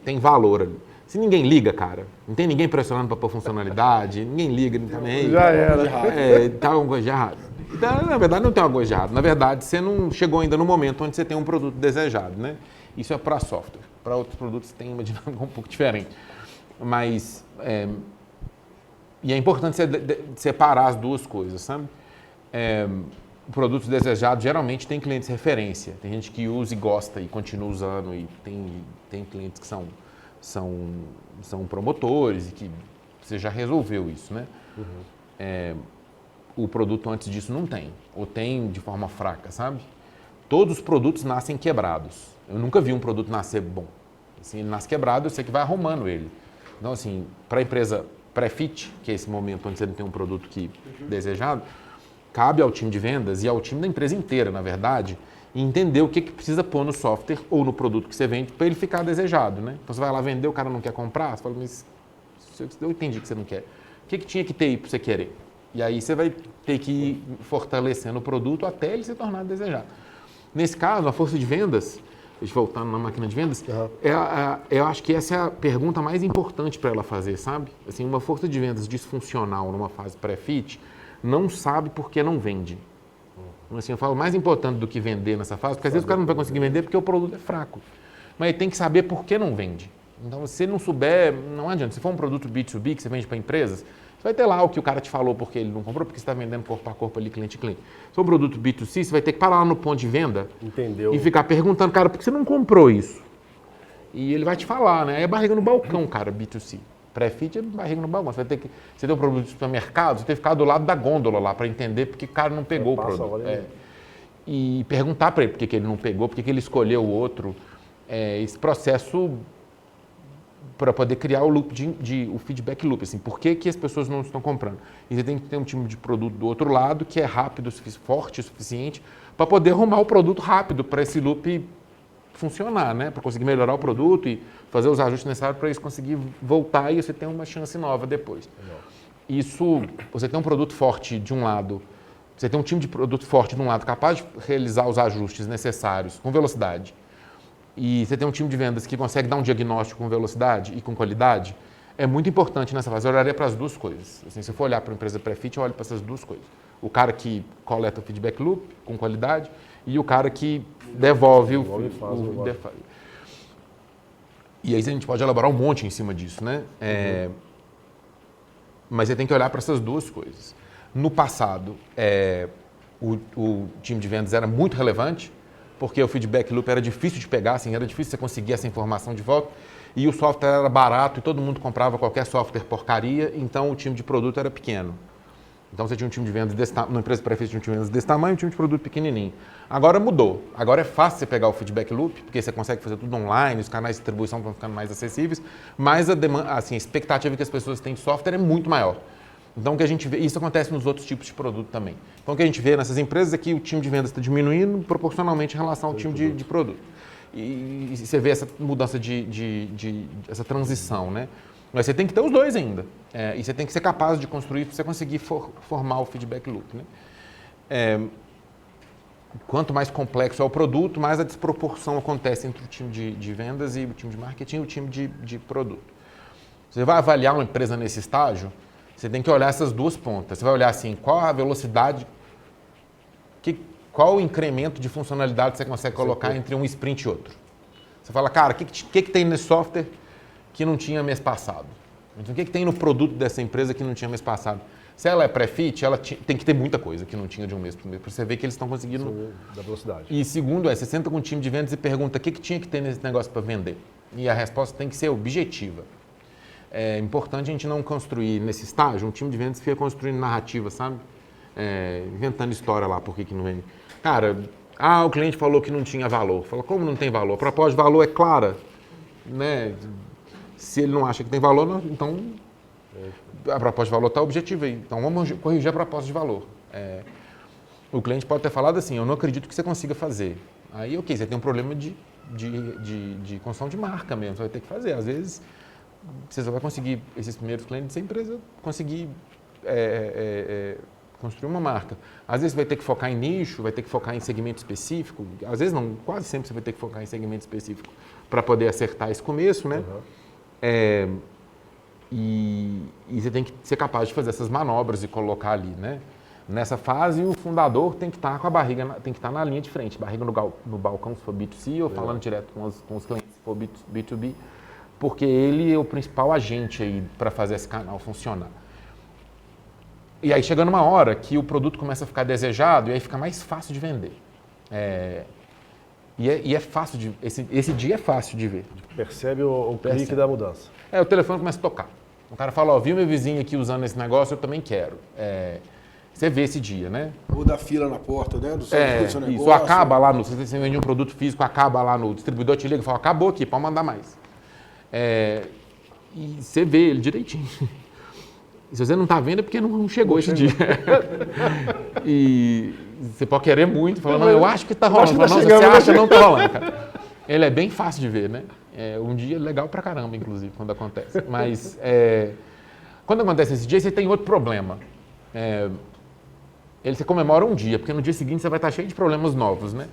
tem valor ali. Se ninguém liga, cara, não tem ninguém pressionando para pôr funcionalidade, ninguém liga também. Já era. Tá alguma coisa de errado. Então, na verdade, não tem alguma coisa de errado. Na verdade, você não chegou ainda no momento onde você tem um produto desejado, né? Isso é para software. Para outros produtos tem uma dinâmica um pouco diferente. Mas, e é importante você separar as duas coisas, sabe? Produtos desejados geralmente tem clientes referência. Tem gente que usa e gosta e continua usando, e tem clientes que são promotores e que você já resolveu isso, né? O produto antes disso não tem, ou tem de forma fraca, sabe? Todos os produtos nascem quebrados. Eu nunca vi um produto nascer bom. Assim, ele nasce quebrado, você que vai arrumando ele. Então, assim, para a empresa pré-fit, que é esse momento onde você não tem um produto desejado, cabe ao time de vendas e ao time da empresa inteira, na verdade, entender o que precisa pôr no software ou no produto que você vende para ele ficar desejado, né? Então você vai lá vender, o cara não quer comprar, você fala, mas Eu entendi que você não quer. O que tinha que ter aí para você querer? E aí você vai ter que ir fortalecendo o produto até ele se tornar desejado. Nesse caso, a força de vendas, voltando na máquina de vendas, eu acho que essa é a pergunta mais importante para ela fazer, sabe? Assim, uma força de vendas disfuncional numa fase pré-fit não sabe por que não vende. Assim, eu falo mais importante do que vender nessa fase, porque às vezes o cara não vai conseguir vender porque o produto é fraco. Mas ele tem que saber por que não vende. Então, se ele não souber, não adianta. Se for um produto B2B que você vende para empresas, você vai ter lá o que o cara te falou porque ele não comprou, porque você está vendendo corpo a corpo ali, cliente a cliente. Se for um produto B2C, você vai ter que parar lá no ponto de venda e ficar perguntando, cara, por que você não comprou isso? E ele vai te falar, né? É barriga no balcão, cara, B2C. Pré-fit é barriga no balcão. Você tem um produto de supermercado, você tem que ficar do lado da gôndola lá para entender porque o cara não pegou o produto. E perguntar para ele por que ele não pegou, por que ele escolheu o outro. Esse processo para poder criar o loop o feedback loop, assim, por que as pessoas não estão comprando? E você tem que ter um time de produto do outro lado que é rápido, forte o suficiente para poder arrumar o produto rápido para esse loop funcionar, né? Para conseguir melhorar o produto e fazer os ajustes necessários para isso conseguir voltar e você ter uma chance nova depois. Isso, você tem um produto forte de um lado, você tem um time de produto forte de um lado capaz de realizar os ajustes necessários com velocidade, e você tem um time de vendas que consegue dar um diagnóstico com velocidade e com qualidade, é muito importante nessa fase. Eu olharia para as duas coisas. Assim, se eu for olhar para uma empresa pré-fit, eu olho para essas duas coisas. O cara que coleta o feedback loop com qualidade e o cara que devolve E aí a gente pode elaborar um monte em cima disso, né? Mas você tem que olhar para essas duas coisas. No passado, o time de vendas era muito relevante, porque o feedback loop era difícil de pegar, assim, era difícil você conseguir essa informação de volta, e o software era barato e todo mundo comprava qualquer software porcaria, então o time de produto era pequeno. Então você tinha um time de vendas desse tamanho, numa empresa pré-fit tinha um time de vendas desse tamanho e um time de produto pequenininho. Agora mudou. Agora é fácil você pegar o feedback loop, porque você consegue fazer tudo online, os canais de distribuição estão ficando mais acessíveis, mas a demanda, assim, a expectativa que as pessoas têm de software é muito maior. Então, o que a gente vê, isso acontece nos outros tipos de produto também. Então, o que a gente vê nessas empresas é que o time de vendas está diminuindo proporcionalmente em relação ao time de produto. E você vê essa mudança essa transição, né? Mas você tem que ter os dois ainda. E você tem que ser capaz de construir para você conseguir formar o feedback loop, né? Quanto mais complexo é o produto, mais a desproporção acontece entre o time de vendas e o time de marketing e o time de produto. Você vai avaliar uma empresa nesse estágio, você tem que olhar essas duas pontas. Você vai olhar assim, qual a velocidade, qual o incremento de funcionalidade você consegue colocar entre um sprint e outro. Você fala, cara, o que tem nesse software que não tinha mês passado? Então, o que tem no produto dessa empresa que não tinha mês passado? Se ela é pré-fit, ela tem que ter muita coisa que não tinha de um mês para o mês, para você ver que eles estão conseguindo... Da velocidade. E segundo você senta com um time de vendas e pergunta o que tinha que ter nesse negócio para vender. E a resposta tem que ser objetiva. É importante a gente não construir nesse estágio, um time de vendas fica construindo narrativa, sabe? Inventando história lá, por que não vende. Cara, o cliente falou que não tinha valor. Fala, como não tem valor? A proposta de valor é clara, né? Se ele não acha que tem valor, então a proposta de valor está objetiva aí. Então vamos corrigir a proposta de valor. O cliente pode ter falado assim, eu não acredito que você consiga fazer. Aí, ok, você tem um problema de construção de marca mesmo, você vai ter que fazer. Às vezes, você só vai conseguir, esses primeiros clientes da empresa, conseguir construir uma marca. Às vezes você vai ter que focar em nicho, vai ter que focar em segmento específico. Às vezes não, quase sempre você vai ter que focar em segmento específico para poder acertar esse começo, né? E você tem que ser capaz de fazer essas manobras e colocar ali, né? Nessa fase, o fundador tem que estar com a barriga, tem que estar na linha de frente, barriga no balcão se for B2C ou falando direto com os clientes se for B2B, porque ele é o principal agente aí para fazer esse canal funcionar. E aí chega numa hora que o produto começa a ficar desejado e aí fica mais fácil de vender. E é fácil de... Esse dia é fácil de ver. Percebe o clique da mudança. O telefone começa a tocar. O cara fala, viu meu vizinho aqui usando esse negócio, eu também quero. Você vê esse dia, né? Ou da fila na porta, né? Do seu negócio. Isso acaba lá, se você vende um produto físico, acaba lá no distribuidor, te liga e fala, acabou aqui, pode mandar mais. E você vê ele direitinho. E se você não está vendo é porque não chegou esse dia. E você pode querer muito, falar, não, eu acho que está rolando. Não, você acha, não está rolando, cara. Ele é bem fácil de ver, né? Um dia legal pra caramba, inclusive, quando acontece. Mas quando acontece esse dia, você tem outro problema. Você comemora um dia, porque no dia seguinte você vai estar cheio de problemas novos, né?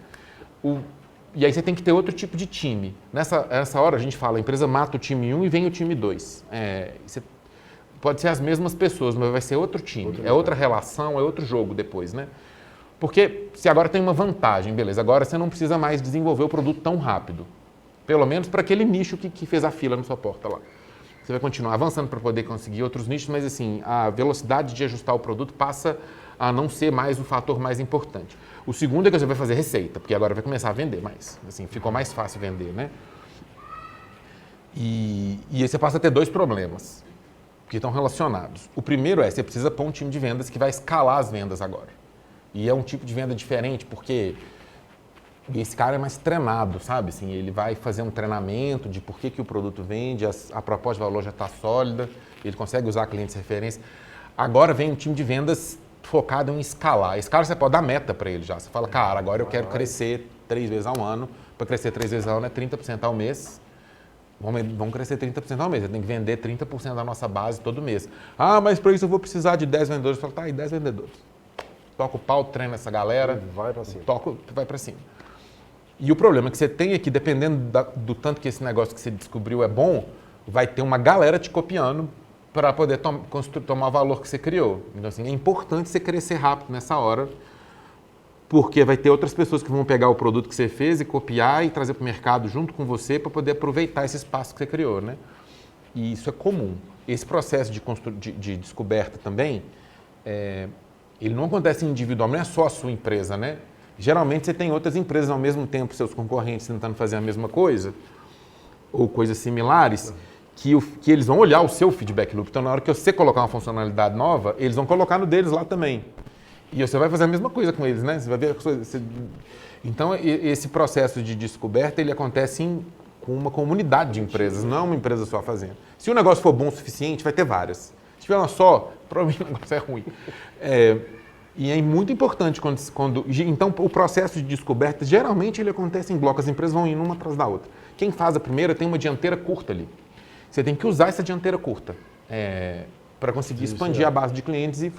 E aí você tem que ter outro tipo de time. Nessa hora a gente fala, a empresa mata o time 1 e vem o time 2. Pode ser as mesmas pessoas, mas vai ser outro time. Outra relação, é outro jogo depois, né? Porque se agora tem uma vantagem, beleza, agora você não precisa mais desenvolver o produto tão rápido. Pelo menos para aquele nicho que fez a fila na sua porta lá. Você vai continuar avançando para poder conseguir outros nichos, mas assim, a velocidade de ajustar o produto passa a não ser mais o fator mais importante. O segundo é que você vai fazer receita, porque agora vai começar a vender mais. Assim, ficou mais fácil vender, né? E aí você passa a ter dois problemas que estão relacionados. O primeiro você precisa pôr um time de vendas que vai escalar as vendas agora. E é um tipo de venda diferente, porque esse cara é mais treinado, sabe? Assim, ele vai fazer um treinamento de por que o produto vende, a proposta de valor já está sólida, ele consegue usar clientes de referência. Agora vem um time de vendas focado em escalar. Esse cara você pode dar meta para ele já. Você fala, cara, agora eu quero crescer 3 vezes ao ano. Para crescer 3 vezes ao ano é 30% ao mês. Vamos crescer 30% ao mês. Você tem que vender 30% da nossa base todo mês. Ah, mas para isso eu vou precisar de 10 vendedores. Você fala, tá aí, 10 vendedores. Toca o pau, treina essa galera. Vai para cima. Vai para cima. E o problema que você tem é que, dependendo do tanto que esse negócio que você descobriu é bom, vai ter uma galera te copiando para poder tomar o valor que você criou. Então, assim, é importante você crescer rápido nessa hora, porque vai ter outras pessoas que vão pegar o produto que você fez e copiar e trazer para o mercado junto com você para poder aproveitar esse espaço que você criou, né? E isso é comum. Esse processo de descoberta também, ele não acontece individualmente, não é só a sua empresa, né? Geralmente você tem outras empresas ao mesmo tempo, seus concorrentes tentando fazer a mesma coisa, ou coisas similares, que eles vão olhar o seu feedback loop. Então, na hora que você colocar uma funcionalidade nova, eles vão colocar no deles lá também. E você vai fazer a mesma coisa com eles, né? Você vai ver Então, esse processo de descoberta, ele acontece com uma comunidade de empresas, não é uma empresa só fazendo. Se o negócio for bom o suficiente, vai ter várias. Se tiver uma só, provavelmente o negócio é ruim. E é muito importante quando... Então, o processo de descoberta, geralmente, ele acontece em blocos. As empresas vão indo uma atrás da outra. Quem faz a primeira tem uma dianteira curta ali. Você tem que usar essa dianteira curta para conseguir expandir a base de clientes e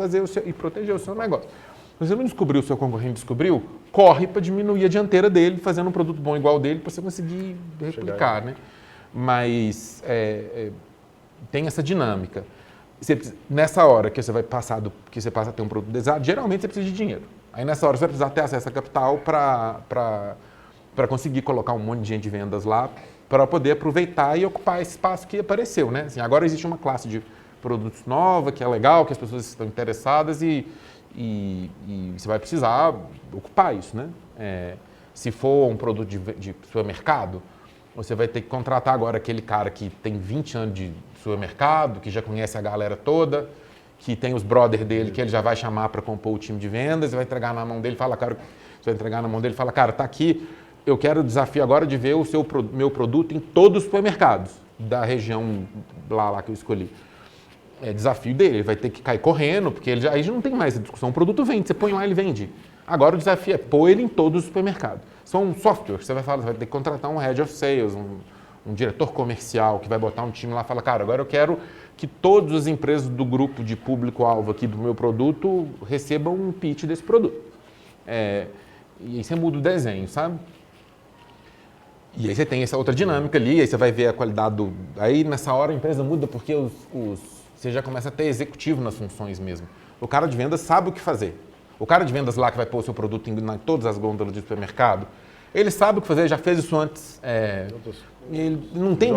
proteger o seu negócio. Se você não descobriu, o seu concorrente descobriu, corre para diminuir a dianteira dele, fazendo um produto bom igual dele, para você conseguir replicar, né? Mas tem essa dinâmica. Nessa hora que você passa a ter um produto desejado, geralmente você precisa de dinheiro. Aí nessa hora você vai precisar ter acesso a capital para conseguir colocar um monte de gente de vendas lá, para poder aproveitar e ocupar esse espaço que apareceu, né? Assim, agora existe uma classe de produtos nova, que é legal, que as pessoas estão interessadas e você vai precisar ocupar isso, né? Se for um produto de supermercado, você vai ter que contratar agora aquele cara que tem 20 anos de supermercado, que já conhece a galera toda, que tem os brother dele, que ele já vai chamar para compor o time de vendas, e vai entregar na mão dele, cara, tá aqui, eu quero o desafio agora de ver o meu produto em todos os supermercados da região lá que eu escolhi. É desafio dele, ele vai ter que cair correndo, porque aí já não tem mais a discussão, o produto vende, você põe lá, ele vende. Agora o desafio é pôr ele em todos os supermercados. São softwares, você vai ter que contratar um head of sales, um diretor comercial que vai botar um time lá e fala, cara, agora eu quero que todas as empresas do grupo de público-alvo aqui do meu produto recebam um pitch desse produto. E aí você muda o desenho, sabe? E aí você tem essa outra dinâmica ali, aí você vai ver a qualidade Aí nessa hora a empresa muda porque você já começa a ter executivo nas funções mesmo. O cara de vendas sabe o que fazer. O cara de vendas lá que vai pôr o seu produto em todas as gôndolas de supermercado, ele sabe o que fazer, já fez isso antes. Ele não tem,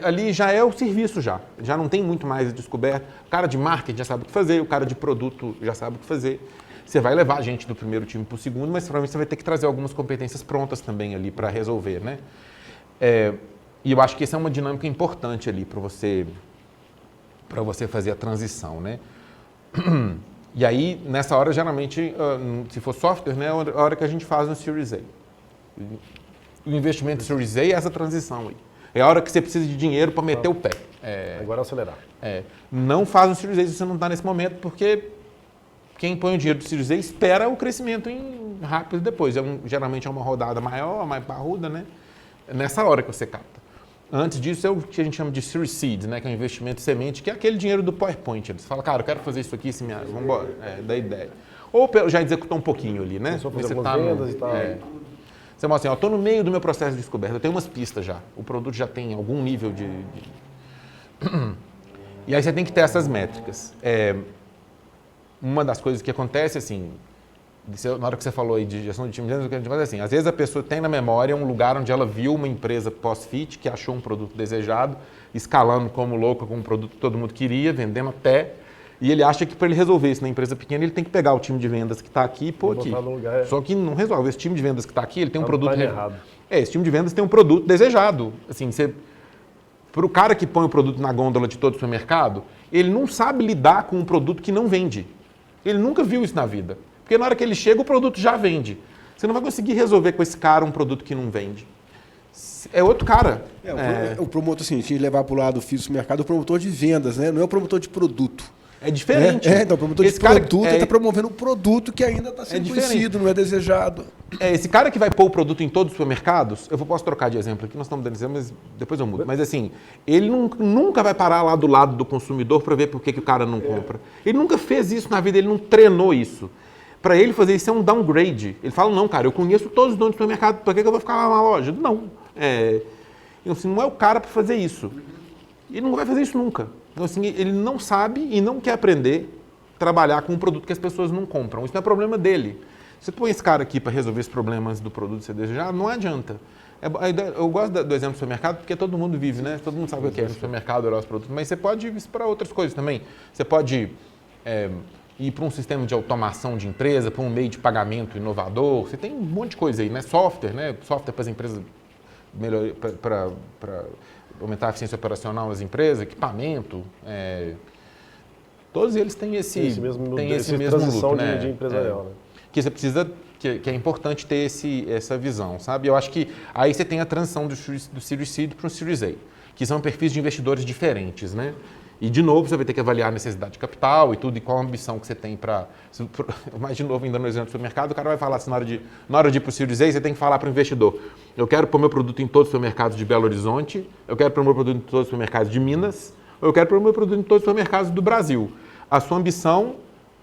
ali já é o serviço já não tem muito mais descoberto. O cara de marketing já sabe o que fazer, o cara de produto já sabe o que fazer. Você vai levar a gente do primeiro time para o segundo, mas provavelmente você vai ter que trazer algumas competências prontas também ali para resolver, né? E eu acho que essa é uma dinâmica importante ali para você fazer a transição, né? E aí, nessa hora, geralmente, se for software, né, é a hora que a gente faz no Series A. O investimento do Series A é essa transição aí. É a hora que você precisa de dinheiro para meter o pé. Agora é acelerar. Não faz no Series A se você não está nesse momento, porque quem põe o dinheiro do Series A espera o crescimento rápido depois. Geralmente é uma rodada maior, mais parruda, né? nessa hora que você capta. Antes disso é o que a gente chama de Series Seed, né, que é um investimento semente, que é aquele dinheiro do PowerPoint. Eles falam, cara, eu quero fazer isso aqui, vamos embora, da ideia. Ou já executou um pouquinho ali, né? Começou a fazer algumas vendas e tal. Você mostra assim, estou no meio do meu processo de descoberta, eu tenho umas pistas já, o produto já tem algum nível de... E aí você tem que ter essas métricas. Uma das coisas que acontece, assim, na hora que você falou aí de gestão de time de vendas, o que a gente faz é assim, às vezes a pessoa tem na memória um lugar onde ela viu uma empresa pós-fit que achou um produto desejado, escalando como louca com um produto que todo mundo queria, vendendo até, e ele acha que para ele resolver isso na empresa pequena, ele tem que pegar o time de vendas que está aqui e pôr aqui. Só que não resolve. Esse time de vendas que está aqui, ele tem um produto... errado. Esse time de vendas tem um produto desejado. Assim, para o cara que põe o produto na gôndola de todo o supermercado, ele não sabe lidar com um produto que não vende. Ele nunca viu isso na vida. Porque na hora que ele chega, o produto já vende. Você não vai conseguir resolver com esse cara um produto que não vende. É outro cara. O promotor, assim, a gente levar para o lado físico do mercado, o promotor de vendas, né? Não é o promotor de produto. É diferente. Então, o promotor de produto está promovendo um produto que ainda está sendo conhecido, não é desejado. Esse cara que vai pôr o produto em todos os supermercados, posso trocar de exemplo aqui, nós estamos dando exemplo, mas depois eu mudo. Mas assim, ele nunca vai parar lá do lado do consumidor para ver por que o cara não compra. Ele nunca fez isso na vida, ele não treinou isso. Para ele fazer isso é um downgrade. Ele fala, não, cara, eu conheço todos os donos do supermercado, para que eu vou ficar lá na loja? Não. Então, assim, não é o cara para fazer isso. Ele não vai fazer isso nunca. Então, assim, ele não sabe e não quer aprender a trabalhar com um produto que as pessoas não compram. Isso não é problema dele. Você põe esse cara aqui para resolver os problemas do produto que você desejar, não adianta. Eu gosto do exemplo do supermercado porque todo mundo vive, né? Todo mundo sabe o que é no supermercado, olhar os produtos. Mas você pode ir isso para outras coisas também. Você pode ir para um sistema de automação de empresa, para um meio de pagamento inovador. Você tem um monte de coisa aí, né? Software, né? Software para as empresas, para aumentar a eficiência operacional das empresas, equipamento. Todos eles têm esse mesmo transição loop, né? de empresarial, né? Que você precisa, que é importante ter essa visão, sabe? Eu acho que aí você tem a transição do Series Seed para o Series A, que são perfis de investidores diferentes, né? E, de novo, você vai ter que avaliar a necessidade de capital e tudo, e qual a ambição que você tem para... Mas, de novo, ainda no exemplo do supermercado, o cara vai falar assim, na hora de ir para o Series A, você tem que falar para o investidor, eu quero pôr meu produto em todos os supermercados de Belo Horizonte, eu quero pôr meu produto em todos os supermercados de Minas, ou eu quero pôr meu produto em todos os supermercados do Brasil. A sua ambição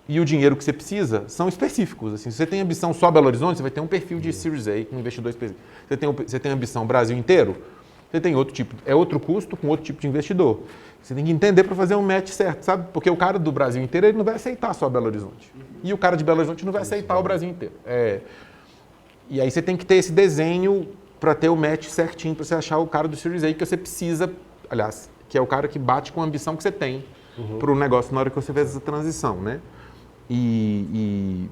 e o dinheiro que você precisa são específicos. Assim, se você tem ambição só Belo Horizonte, você vai ter um perfil de Series A com um investidor específico. Você tem ambição Brasil inteiro, você tem outro tipo, outro custo com outro tipo de investidor. Você tem que entender para fazer um match certo, sabe? Porque o cara do Brasil inteiro ele não vai aceitar só Belo Horizonte. E o cara de Belo Horizonte não vai aceitar o Brasil inteiro. E aí você tem que ter esse desenho para ter o match certinho, para você achar o cara do Series A que você precisa, aliás, que é o cara que bate com a ambição que você tem para o negócio na hora que você fez essa transição, né? E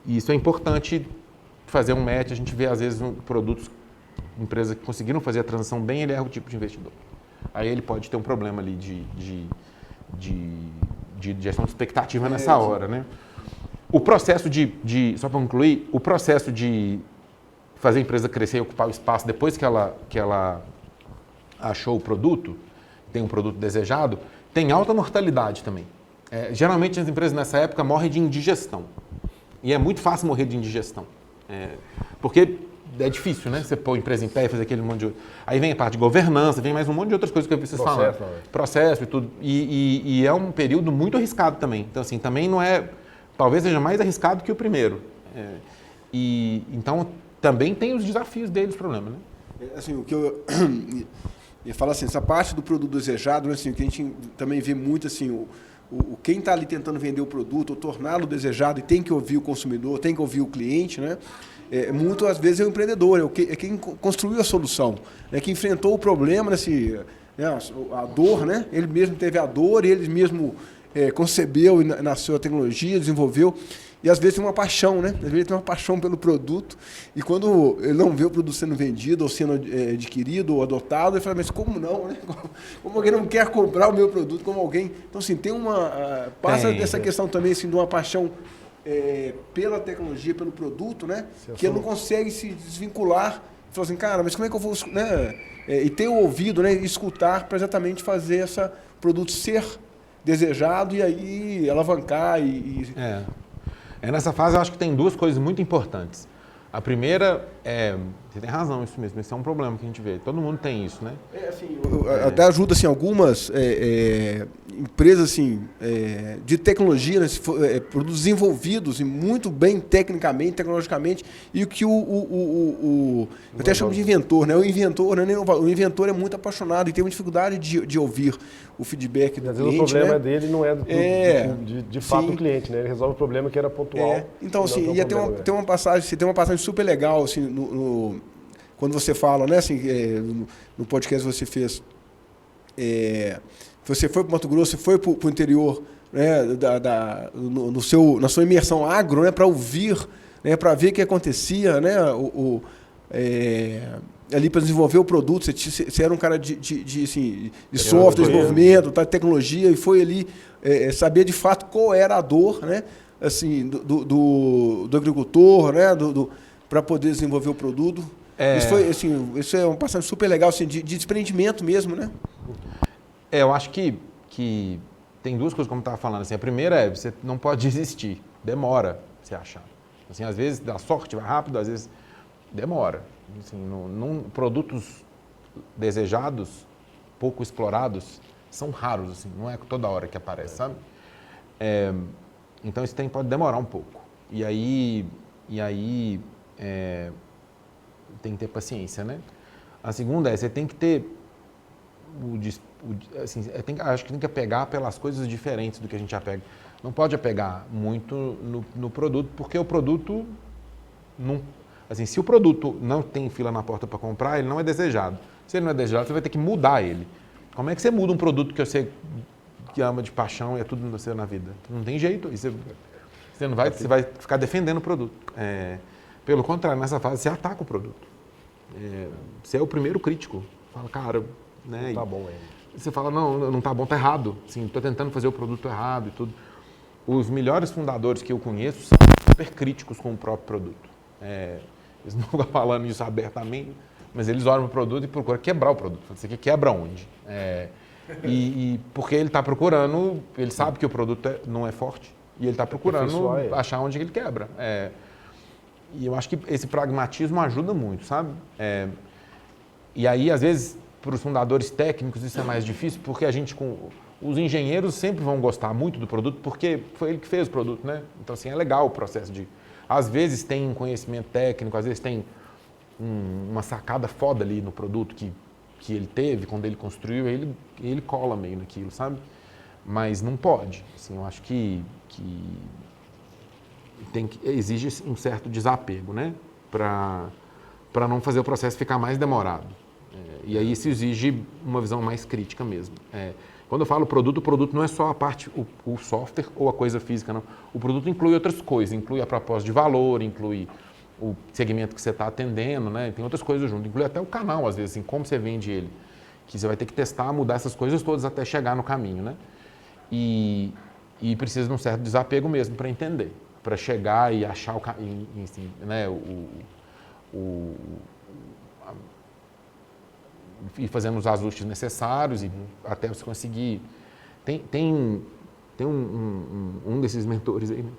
isso é importante fazer um match. A gente vê, às vezes, produtos, empresas que conseguiram fazer a transição bem, ele erra o tipo de investidor. Aí ele pode ter um problema ali de gestão de expectativa nessa hora, né? O processo só para concluir, o processo de fazer a empresa crescer e ocupar o espaço depois que ela achou o produto, tem um produto desejado, tem alta mortalidade também. Geralmente as empresas nessa época morrem de indigestão. E é muito fácil morrer de indigestão. Porque é difícil, né? Você pôr a empresa em pé e fazer aquele monte de... Aí vem a parte de governança, vem mais um monte de outras coisas que eu vi vocês falando. Processo e tudo. E é um período muito arriscado também. Então, assim, também não é... Talvez seja mais arriscado que o primeiro. Então, também tem os desafios deles, o problema, né? Assim, o que eu falo assim, essa parte do produto desejado, né, assim, o que a gente também vê muito, assim, quem está ali tentando vender o produto ou torná-lo desejado e tem que ouvir o consumidor, tem que ouvir o cliente, né? Muito, às vezes, é o empreendedor, é quem construiu a solução, né? Que enfrentou o problema, a dor, né? Ele mesmo teve a dor, ele mesmo concebeu e nasceu a tecnologia, desenvolveu. E às vezes tem uma paixão, né? Às vezes ele tem uma paixão pelo produto e quando ele não vê o produto sendo vendido ou sendo adquirido ou adotado, ele fala, mas como não, né? Como alguém não quer comprar o meu produto, como alguém... Então, assim, tem passa dessa questão também, assim, de uma paixão pela tecnologia, pelo produto, né? Que ele não consegue se desvincular. Fala assim, cara, mas como é que eu vou... Né? E ter o ouvido, né? E escutar para exatamente fazer esse produto ser desejado e aí alavancar Nessa fase, eu acho que tem duas coisas muito importantes. A primeira você tem razão, isso mesmo, esse é um problema que a gente vê. Todo mundo tem isso, né? Assim, até ajuda assim, algumas empresas assim, de tecnologia, né, produtos desenvolvidos e muito bem tecnicamente, tecnologicamente, e o que eu até chamo de inventor, né? O inventor, né, o inventor é muito apaixonado e tem uma dificuldade de ouvir o feedback do Às cliente. vezes o problema né? dele não é de fato do cliente, né? Ele resolve o problema que era pontual. Então, assim, tem uma passagem super legal, assim, quando você fala, né, assim, no podcast que você fez, você foi para o Mato Grosso, você foi para o interior, né, na sua imersão agro, né, para ouvir, né, para ver o que acontecia, né, ali para desenvolver o produto. Você era um cara de software, desenvolvimento, de tecnologia, e foi ali saber de fato qual era a dor, né, assim, do agricultor, né, para poder desenvolver o produto. Isso é uma passagem super legal, assim, de desprendimento mesmo, né? Eu acho que tem duas coisas, como eu estava falando. Assim, a primeira é, você não pode desistir. Demora você achar. Assim, às vezes dá sorte, vai rápido, às vezes demora. Assim, produtos desejados, pouco explorados, são raros, assim, não é toda hora que aparece, sabe? Então isso pode demorar um pouco. E aí tem que ter paciência, né? A segunda você tem que ter acho que tem que apegar pelas coisas diferentes do que a gente apega. Não pode apegar muito no produto, porque o produto não... Assim, se o produto não tem fila na porta para comprar, ele não é desejado. Se ele não é desejado, você vai ter que mudar ele. Como é que você muda um produto que você ama de paixão e é tudo você na vida? Não tem jeito. Você não vai, você vai ficar defendendo o produto. Pelo contrário, nessa fase você ataca o produto. Você é o primeiro crítico. Fala, cara, né? Não tá bom ainda. Você fala, não tá bom, tá errado. Estou tentando fazer o produto errado e tudo. Os melhores fundadores que eu conheço são super críticos com o próprio produto. Eles não ficam falando isso abertamente, mas eles olham o produto e procuram quebrar o produto. Você quer quebra onde? E porque ele está procurando, ele sabe que o produto não é forte e ele está procurando achar onde ele quebra. E eu acho que esse pragmatismo ajuda muito, sabe? E aí, às vezes, para os fundadores técnicos isso é mais difícil, porque os engenheiros sempre vão gostar muito do produto, porque foi ele que fez o produto, né? Então, assim, é legal o processo de... Às vezes tem um conhecimento técnico, às vezes tem uma sacada foda ali no produto que ele teve, quando ele construiu, ele cola meio naquilo, sabe? Mas não pode. Assim, eu acho que exige um certo desapego, né? Para não fazer o processo ficar mais demorado. E aí isso exige uma visão mais crítica mesmo. Quando eu falo produto, o produto não é só a parte, o software ou a coisa física, não. O produto inclui outras coisas, inclui a proposta de valor, inclui o segmento que você está atendendo, né? Tem outras coisas junto, inclui até o canal, às vezes, assim, como você vende ele. Que você vai ter que testar, mudar essas coisas todas até chegar no caminho, né? E precisa de um certo desapego mesmo para entender, para chegar e achar o caminho, assim, né? E fazendo os ajustes necessários e até você conseguir... Tem um desses mentores aí, né,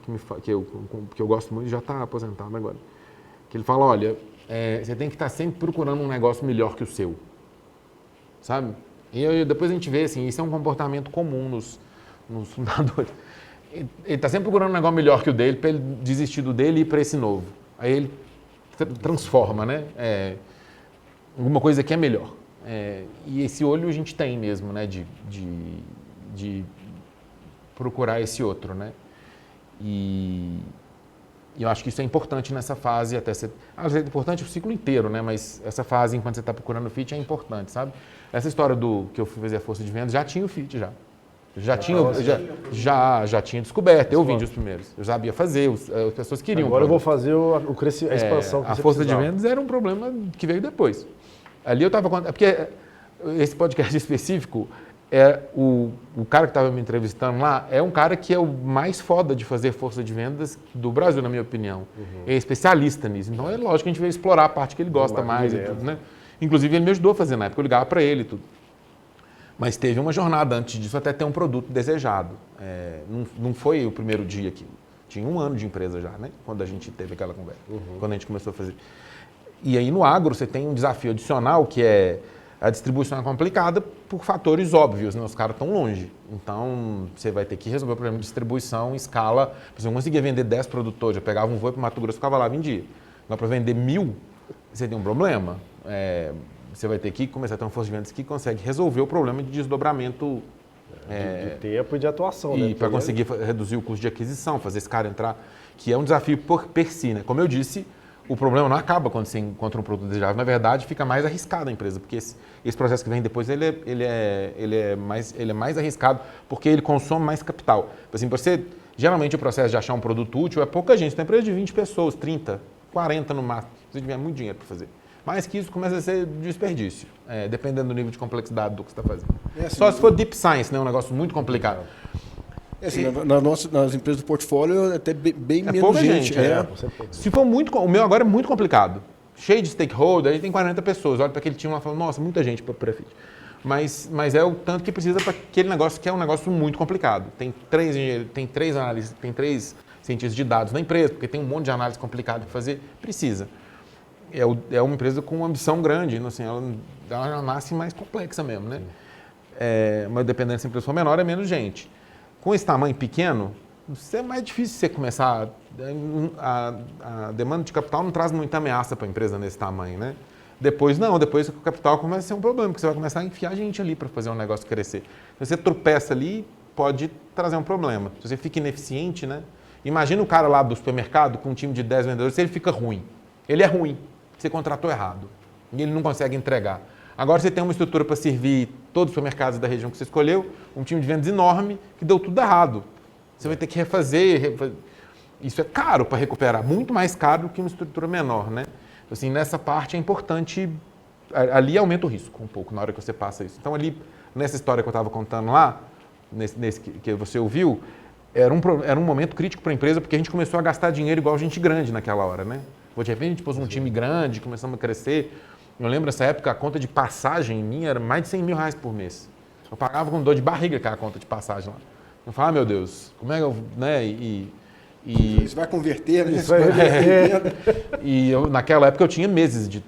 que eu gosto muito, já está aposentado agora, que ele fala, olha, você tem que estar sempre procurando um negócio melhor que o seu, sabe? E depois a gente vê, assim, isso é um comportamento comum nos fundadores. Ele está sempre procurando um negócio melhor que o dele, para ele desistir do dele e ir para esse novo. Aí ele transforma, né? Alguma coisa que é melhor. E esse olho a gente tem mesmo, né? De procurar esse outro, né? E eu acho que isso é importante nessa fase, até ser... Às vezes é importante o ciclo inteiro, né? Mas essa fase, enquanto você está procurando o fit, é importante, sabe? Essa história que eu fui fazer a força de vendas, já tinha o fit, já. Já tinha descoberto, eu vendi os primeiros. Eu sabia fazer, as pessoas queriam. Agora eu vou fazer o crescimento, a expansão. A força de vendas era um problema que veio depois. Ali eu estava contando, porque esse podcast específico, o cara que estava me entrevistando lá é um cara que é o mais foda de fazer força de vendas do Brasil, na minha opinião. Uhum. É especialista nisso. Então é lógico que a gente veio explorar a parte que ele gosta mais e tudo, né? Inclusive ele me ajudou a fazer na época, eu ligava para ele e tudo. Mas teve uma jornada antes disso até ter um produto desejado. Não foi o primeiro dia que Tinha 1 ano de empresa já, né? Quando a gente teve aquela conversa, quando a gente começou a fazer. E aí no agro você tem um desafio adicional, que é a distribuição é complicada por fatores óbvios, né? Os caras estão longe. Então você vai ter que resolver o problema de distribuição em escala. Se eu conseguia vender 10 produtores, eu pegava um voo para o Mato Grosso e ficava lá, vendia. Agora para vender 1.000, você tem um problema. Você vai ter que começar a ter uma força de vendas que consegue resolver o problema de desdobramento. De tempo e de atuação, né? E para conseguir reduzir o custo de aquisição, fazer esse cara entrar, que é um desafio per si, né? Como eu disse, o problema não acaba quando você encontra um produto desejável. Na verdade, fica mais arriscado a empresa, porque esse processo que vem depois, ele é mais arriscado, porque ele consome mais capital. Assim, geralmente o processo de achar um produto útil é pouca gente. Você tem uma empresa de 20 pessoas, 30, 40 no máximo. Você tiver muito dinheiro para fazer. Mais que isso começa a ser desperdício, dependendo do nível de complexidade do que você está fazendo. Assim, só se for deep science, né? Um negócio muito complicado. Assim, nas empresas do portfólio, é até bem menos pouca gente. Se for o meu agora é muito complicado. Cheio de stakeholder, a gente tem 40 pessoas. Olha para aquele time lá e fala, nossa, muita gente para Prefit. Mas é o tanto que precisa para aquele negócio que é um negócio muito complicado. Tem 3 engenheiros, tem 3 analistas, tem 3 cientistas de dados na empresa, porque tem um monte de análise complicada para fazer. Precisa. É uma empresa com uma ambição grande, assim, ela já nasce mais complexa mesmo, né? Mas dependendo se a empresa for menor, é menos gente. Com esse tamanho pequeno, é mais difícil você começar. A demanda de capital não traz muita ameaça para a empresa nesse tamanho, né? Depois o capital começa a ser um problema, porque você vai começar a enfiar gente ali para fazer um negócio crescer. Se você tropeça ali, pode trazer um problema. Se você fica ineficiente, né? Imagina o cara lá do supermercado com um time de 10 vendedores, se ele fica ruim. Ele é ruim. Você contratou errado e ele não consegue entregar. Agora você tem uma estrutura para servir todos os supermercados da região que você escolheu, um time de vendas enorme que deu tudo errado. Você vai ter que refazer. Isso é caro para recuperar, muito mais caro do que uma estrutura menor, né? Assim, nessa parte é importante, ali aumenta o risco um pouco na hora que você passa isso. Então ali, nessa história que eu estava contando lá, nesse que você ouviu, era um momento crítico para a empresa, porque a gente começou a gastar dinheiro igual gente grande naquela hora, né? De repente a gente pôs um time grande, começamos a crescer. Eu lembro nessa época a conta de passagem minha era mais de 100 mil reais por mês. Eu pagava com dor de barriga aquela conta de passagem lá. Eu falava, meu Deus, como é que eu... Né? Isso vai converter, né? Isso vai reverter. E naquela época eu tinha meses de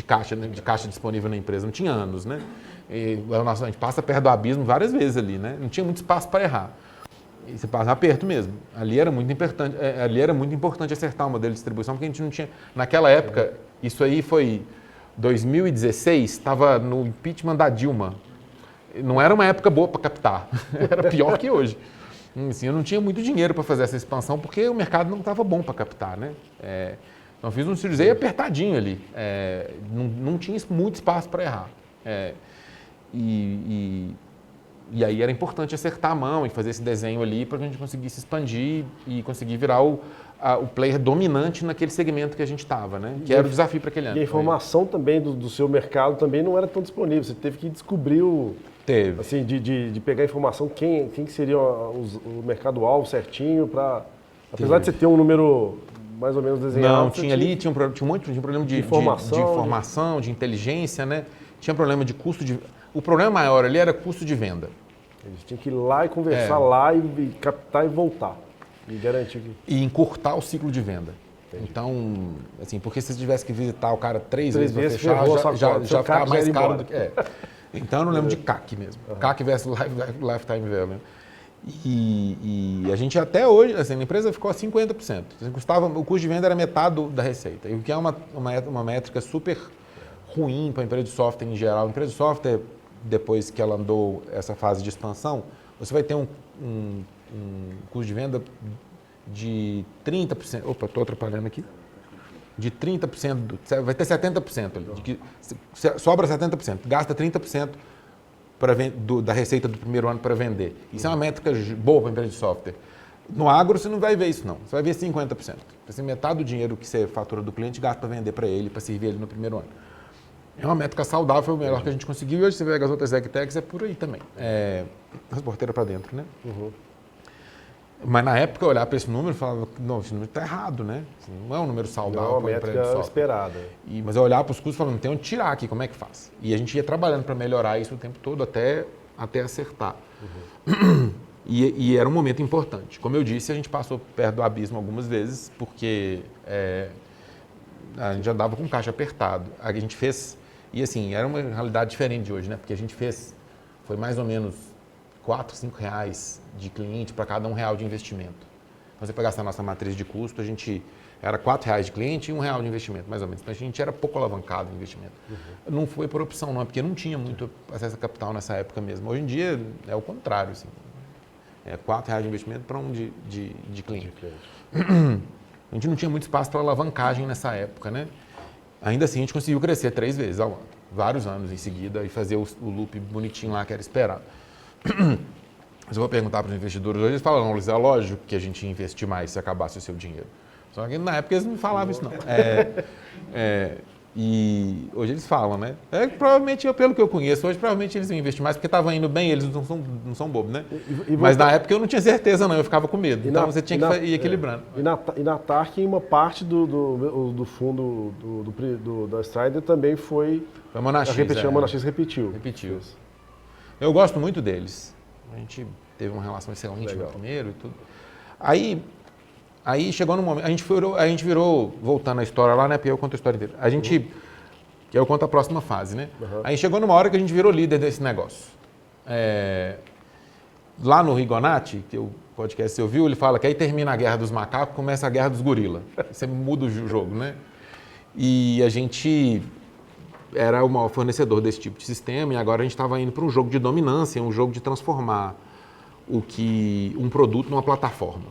caixa, né? De caixa disponível na empresa. Não tinha anos, né? E a gente passa perto do abismo várias vezes ali, né? Não tinha muito espaço para errar. E você passa aperto mesmo. Ali era muito importante acertar o modelo de distribuição, porque a gente não tinha... Naquela época, isso aí foi 2016, estava no impeachment da Dilma. Não era uma época boa para captar, era pior que hoje. Assim, eu não tinha muito dinheiro para fazer essa expansão, porque o mercado não estava bom para captar, né? Então eu fiz um Series A apertadinho ali, não tinha muito espaço para errar. E aí era importante acertar a mão e fazer esse desenho ali para que a gente conseguisse expandir e conseguir virar o player dominante naquele segmento que a gente estava, né? Que era o desafio para aquele ano. E a informação também do seu mercado também não era tão disponível. Você teve que descobrir assim, de pegar a informação, quem que seria o mercado-alvo certinho para... Apesar de você ter um número mais ou menos desenhado... Não, tinha um monte de problema de informação, de inteligência, né? Tinha problema de custo de... O problema maior ali era custo de venda. Eles tinham que ir lá e conversar lá e captar e voltar. E garantir que... E encurtar o ciclo de venda. Entendi. Então, assim, porque se você tivesse que visitar o cara 3 vezes para fechar, já ficava mais caro do que... Então eu não lembro de CAC mesmo. CAC versus Lifetime Value. E a gente até hoje, assim, a empresa ficou a 50%. O custo de venda era metade da receita. E o que é uma métrica super ruim para a empresa de software em geral. A empresa de software, depois que ela andou essa fase de expansão, você vai ter um custo de venda de 30%. Opa, estou atrapalhando aqui. De 30%, vai ter 70% ali. Sobra 70%, gasta 30% da receita do primeiro ano para vender. Isso é uma métrica boa para a empresa de software. No agro você não vai ver isso não, você vai ver 50%. Assim, metade do dinheiro que você fatura do cliente gasta para vender para ele, para servir ele no primeiro ano. É uma métrica saudável, foi o melhor que a gente conseguiu, e hoje você pega as outras AgTechs, é por aí também. As porteiras para dentro, né? Uhum. Mas na época eu olhava para esse número e falava, não, esse número está errado, né? Não é um número saudável para a empresa de software. Esperada. Mas eu olhava para os custos e falava, não tem onde tirar aqui, como é que faz? E a gente ia trabalhando para melhorar isso o tempo todo, até até acertar. E era um momento importante. Como eu disse, a gente passou perto do abismo algumas vezes, porque a gente andava com o caixa apertado. A gente fez, e assim, era uma realidade diferente de hoje, né? Porque a gente fez, foi mais ou menos R$4, R$5 de cliente para cada R$1 de investimento. Então, você pegasse a nossa matriz de custo, a gente era R$4 de cliente e R$1 de investimento, mais ou menos. Então, a gente era pouco alavancado em investimento. Não foi por opção, não, porque não tinha muito acesso a capital nessa época mesmo. Hoje em dia, é o contrário, assim. É R$4 de investimento para um de cliente. A gente não tinha muito espaço para alavancagem nessa época, né? Ainda assim, a gente conseguiu crescer 3 vezes ao ano, vários anos em seguida, e fazer o loop bonitinho lá que era esperado. Mas eu vou perguntar para os investidores hoje, eles falam, não, Luiz, é lógico que a gente ia investir mais se acabasse o seu dinheiro. Só que na época eles não falavam isso, não. E hoje eles falam, né? Provavelmente, pelo que eu conheço, hoje provavelmente eles iam investir mais, porque estava indo bem, eles não são bobos, né? Mas na época eu não tinha certeza, não, eu ficava com medo. Então você tinha que ir equilibrando. E na Tarkin, uma parte do fundo da Strider também foi... Foi a Monax. A Monax repetiu. Eu gosto muito deles. A gente teve uma relação excelente no primeiro e tudo. Aí chegou no momento, a gente virou, voltando à história lá, né? Porque eu conto a história inteira. Que eu conto a próxima fase, né? Aí chegou numa hora que a gente virou líder desse negócio. Lá no Rigonati, que o podcast você ouviu, ele fala que aí termina a guerra dos macacos, começa a guerra dos gorilas. Você muda o jogo, né? E a gente era o maior fornecedor desse tipo de sistema e agora a gente estava indo para um jogo de dominância, um jogo de transformar um produto numa plataforma.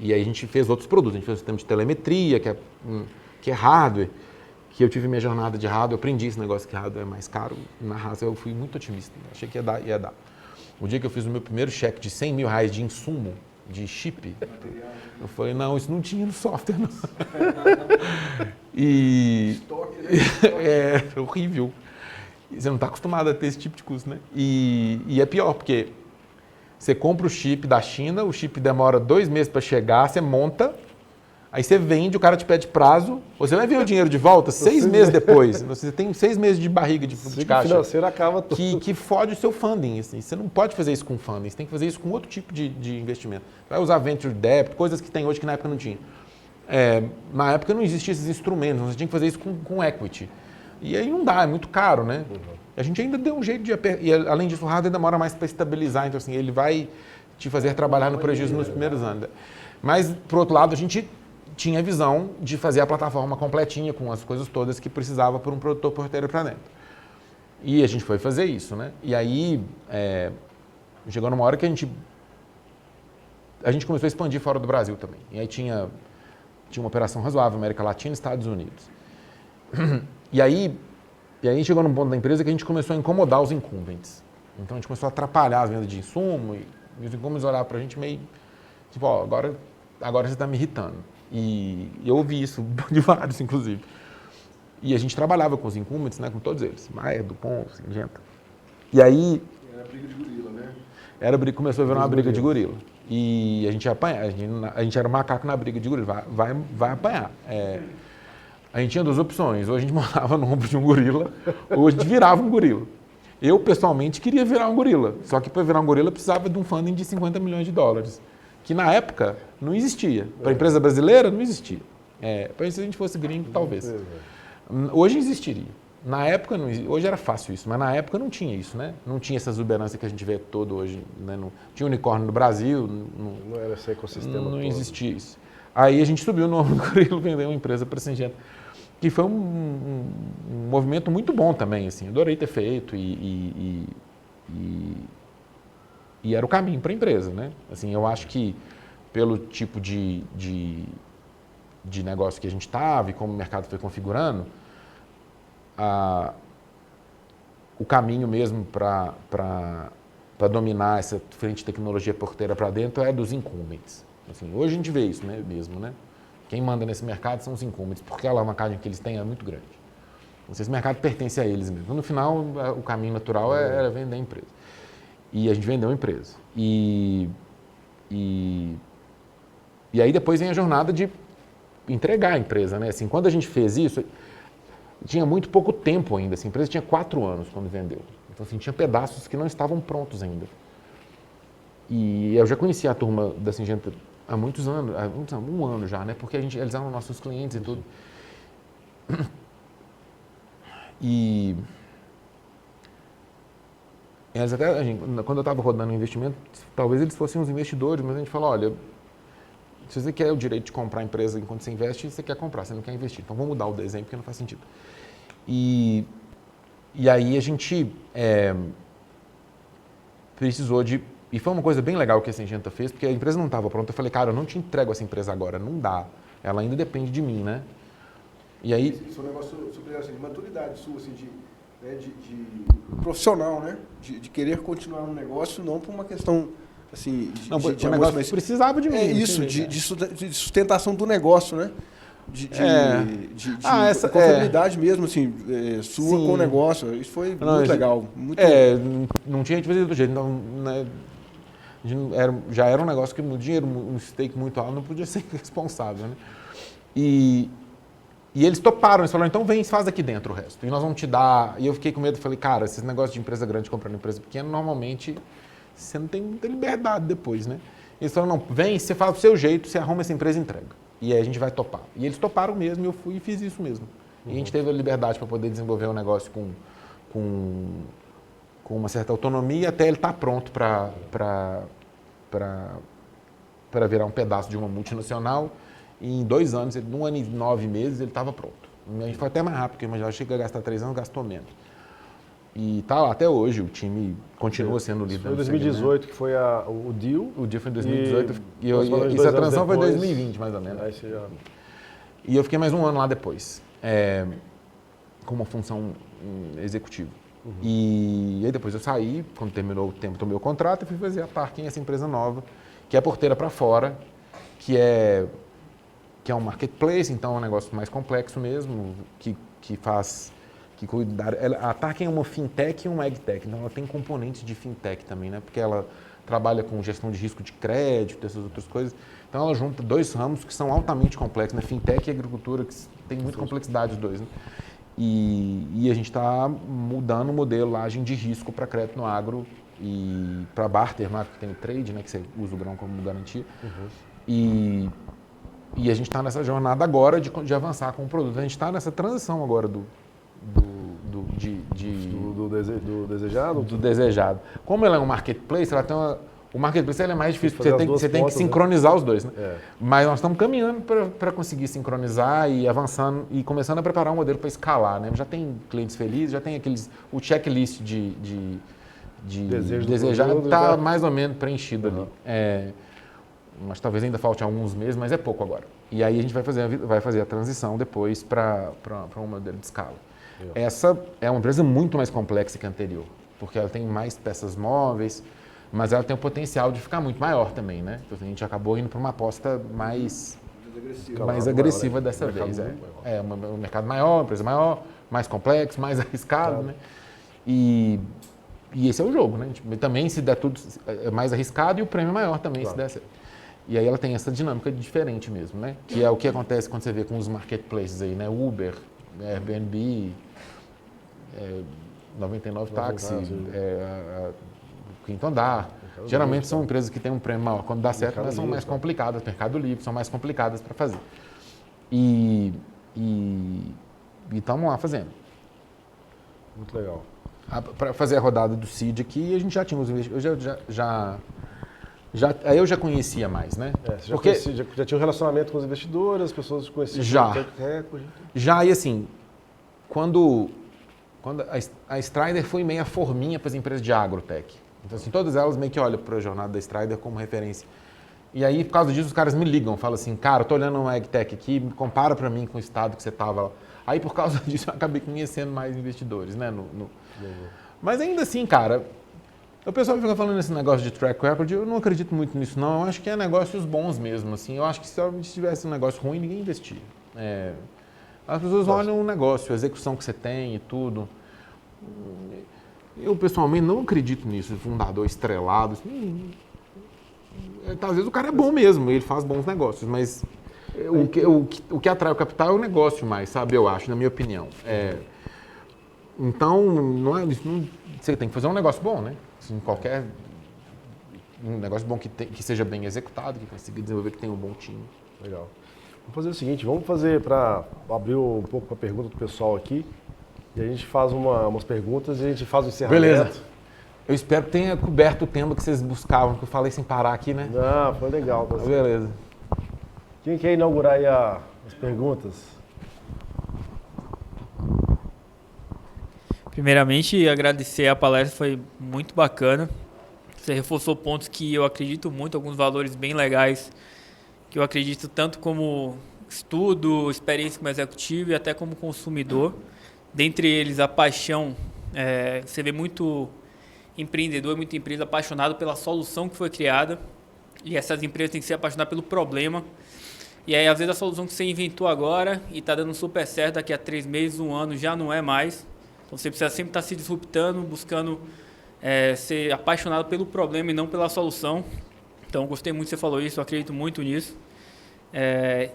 E aí a gente fez outros produtos, a gente fez um sistema de telemetria, que é hardware, que eu tive minha jornada de hardware, eu aprendi esse negócio que hardware é mais caro, na raça eu fui muito otimista, achei que ia dar. O dia que eu fiz o meu primeiro cheque de R$100 mil de insumo, de chip, eu falei, não, isso não tinha no software, não. É horrível. Você não está acostumado a ter esse tipo de custo, né? E é pior, porque você compra o chip da China, o chip demora 2 meses para chegar, você monta, aí você vende, o cara te pede prazo, você vai ver o dinheiro de volta 6 meses depois. Você tem 6 meses de barriga de caixa. O financeiro acaba tudo. Que fode o seu funding. Assim. Você não pode fazer isso com funding, você tem que fazer isso com outro tipo de investimento. Vai usar venture debt, coisas que tem hoje que na época não tinha. Na época não existiam esses instrumentos, você tinha que fazer isso com equity. E aí não dá, é muito caro, né? A gente ainda deu um jeito de... E além disso, o hardware demora mais para estabilizar, então assim, ele vai te fazer trabalhar no prejuízo nos primeiros anos. Mas, por outro lado, a gente tinha a visão de fazer a plataforma completinha, com as coisas todas que precisava por um produtor porteiro para dentro. E a gente foi fazer isso, né? E aí, chegou numa hora que a gente começou a expandir fora do Brasil também. E aí tinha uma operação razoável, América Latina e Estados Unidos. E aí chegou num ponto da empresa que a gente começou a incomodar os incumbents. Então a gente começou a atrapalhar as vendas de insumo e os incumbents olhavam para a gente meio tipo, agora você está me irritando. E eu ouvi isso de vários, inclusive. E a gente trabalhava com os incumbents, né, com todos eles. Maier, Dupont, Syngenta. E aí... Era briga de gorila, né? Começou a virar uma briga de gorila. E a gente ia apanhar. A gente era um macaco na briga de gorila. Vai apanhar. A gente tinha 2 opções. Ou a gente morava no ombro de um gorila, ou a gente virava um gorila. Eu, pessoalmente, queria virar um gorila. Só que para virar um gorila precisava de um funding de $50 milhões. Que na época não existia. Para a empresa brasileira, não existia. Para se a gente fosse gringo, talvez. Hoje existiria. Na época, não existia. Hoje era fácil isso, mas na época não tinha isso, né? Não tinha essa exuberância que a gente vê todo hoje. Né? Não tinha unicórnio no Brasil. Não era esse ecossistema não todo. existia isso. Aí a gente subiu no ombro do gorila e vendeu uma empresa para a Syngenta. Que foi um movimento muito bom também, assim. Adorei ter feito e era o caminho para a empresa, né? Assim, eu acho que pelo tipo de negócio que a gente estava e como o mercado foi configurando, o caminho mesmo para dominar essa frente de tecnologia porteira para dentro é dos incumbents. Assim, hoje a gente vê isso, né, mesmo, né? Quem manda nesse mercado são os incumbents, porque a alavancagem que eles têm é muito grande. Esse mercado pertence a eles mesmo. No final, o caminho natural era vender a empresa. E a gente vendeu a empresa. E aí depois vem a jornada de entregar a empresa, né? Assim, quando a gente fez isso, tinha muito pouco tempo ainda. Essa empresa tinha 4 anos quando vendeu. Então, assim, tinha pedaços que não estavam prontos ainda. E eu já conhecia a turma da Syngenta há muitos anos, um ano já, né? Porque eles eram nossos clientes e tudo. E eles até, quando eu estava rodando o investimento, talvez eles fossem os investidores, mas a gente falou, olha, se você quer o direito de comprar a empresa enquanto você investe, você quer comprar, você não quer investir. Então vamos mudar o desenho porque não faz sentido. E aí a gente precisou de... E foi uma coisa bem legal que a Syngenta fez, porque a empresa não estava pronta. Eu falei, cara, eu não te entrego essa empresa agora, não dá. Ela ainda depende de mim, né? E aí... Isso é um negócio super, assim, de maturidade sua, assim, de profissional, né? De querer continuar no negócio, não por uma questão, assim, de o negócio mas precisava de mim. Isso, de sustentação do negócio, né? De confiabilidade mesmo, assim, sua com o negócio. Isso foi muito legal. Muito... não tinha gente fazer do jeito. Então, né, já era um negócio que muito dinheiro, um stake muito alto, não podia ser responsável, né? E eles toparam, eles falaram, então vem, faz aqui dentro o resto. E nós vamos te dar... E eu fiquei com medo, falei, cara, esses negócios de empresa grande comprando empresa pequena, normalmente você não tem muita liberdade depois, né? Eles falaram, não, vem, você faz do seu jeito, você arruma essa empresa e entrega. E aí a gente vai topar. E eles toparam mesmo, e eu fui e fiz isso mesmo. E a gente teve a liberdade para poder desenvolver o negócio com uma certa autonomia até ele estar pronto para virar um pedaço de uma multinacional. E em 2 anos, 1 ano e 9 meses, ele estava pronto. A gente foi até mais rápido, porque eu imaginava, chega a gastar 3 anos, gastou menos. E tá lá até hoje, o time continua sendo líder. Foi em 2018 que foi o deal. O deal foi em 2018 e a transição foi em 2020, mais ou menos. E eu fiquei mais 1 ano lá depois, com uma função executiva. E aí depois eu saí, quando terminou o tempo, tomei o contrato e fui fazer a Tarkin, essa empresa nova, que é a porteira para fora, que é um marketplace, então é um negócio mais complexo mesmo, que cuida. A Tarkin é uma fintech e uma agtech, então ela tem componentes de fintech também, né? Porque ela trabalha com gestão de risco de crédito, essas outras coisas. Então ela junta 2 ramos que são altamente complexos, né? Fintech e agricultura, que tem muita complexidade os dois, né? E a gente está mudando o modelo lá de risco para crédito no agro e para barter, né? Que tem o trade, né? Que você usa o grão como garantia. E a gente está nessa jornada agora de avançar com o produto. A gente está nessa transição agora do desejado? Do desejado. Como ela é um marketplace, ela tem o marketplace é mais difícil, porque você tem que sincronizar os dois. Né? Mas nós estamos caminhando para conseguir sincronizar e avançando e começando a preparar um modelo para escalar. Né? Já tem clientes felizes, já tem o checklist de desejado está mais ou menos preenchido ali. Mas talvez ainda falte alguns meses, mas é pouco agora. E aí a gente vai fazer a transição depois para um modelo de escala. Essa é uma empresa muito mais complexa que a anterior, porque ela tem mais peças móveis, mas ela tem o potencial de ficar muito maior também, né? Então a gente acabou indo para uma aposta mais agressiva dessa vez. Um mercado maior, uma empresa maior, mais complexo, mais arriscado, né? E esse é o jogo, né? Também se der tudo mais arriscado e o prêmio maior também se der certo. E aí ela tem essa dinâmica diferente mesmo, né? Que é o que acontece quando você vê com os marketplaces aí, né? Uber, Airbnb, 99 Táxi, Quinto Andar. Geralmente são empresas que têm um prêmio maior. Quando dá certo, elas são mais complicadas. Mercado Livre são mais complicadas para fazer. E estamos lá fazendo. Muito legal. Para fazer a rodada do Seed aqui, a gente já tinha os investidores. Aí eu já conhecia mais, né? Já tinha um relacionamento com os investidores, as pessoas conheciam o recorde. Já, e assim, quando a Strider foi meio a forminha para as empresas de agrotech. Então, assim, todas elas meio que olham para a jornada da Strider como referência. E aí, por causa disso, os caras me ligam, falam assim, cara, eu tô olhando uma agtech aqui, compara para mim com o estado que você estava lá. Aí, por causa disso, eu acabei conhecendo mais investidores, né? Mas ainda assim, cara... O pessoal fica falando nesse negócio de track record, eu não acredito muito nisso não, eu acho que é negócios bons mesmo, assim, eu acho que se tivesse um negócio ruim, ninguém investia. As pessoas olham o negócio, a execução que você tem e tudo. Eu pessoalmente não acredito nisso, fundador estrelado, assim, às vezes o cara é bom mesmo, ele faz bons negócios, mas o que atrai o capital é o negócio mais, sabe, eu acho, na minha opinião. Então, você tem que fazer um negócio bom, né? Assim, um negócio bom que seja bem executado, que consiga desenvolver, que tenha um bom time. Legal. Vamos fazer o seguinte, vamos fazer para abrir um pouco a pergunta do pessoal aqui, e a gente faz umas perguntas e a gente faz o encerramento. Beleza. Eu espero que tenha coberto o tema que vocês buscavam, que eu falei sem parar aqui, né? Não, foi legal. Tá certo. Beleza. Quem quer inaugurar aí as perguntas? Primeiramente, agradecer a palestra, foi muito bacana. Você reforçou pontos que eu acredito muito, alguns valores bem legais, que eu acredito tanto como estudo, experiência como executivo e até como consumidor. Dentre eles, a paixão. Você vê muito empreendedor, muita empresa apaixonada pela solução que foi criada. E essas empresas têm que ser apaixonadas pelo problema. E aí, às vezes, a solução que você inventou agora e está dando super certo, daqui a 3 meses, 1 ano, já não é mais. Então, você precisa sempre estar se disruptando, buscando ser apaixonado pelo problema e não pela solução. Então, gostei muito que você falou isso, eu acredito muito nisso.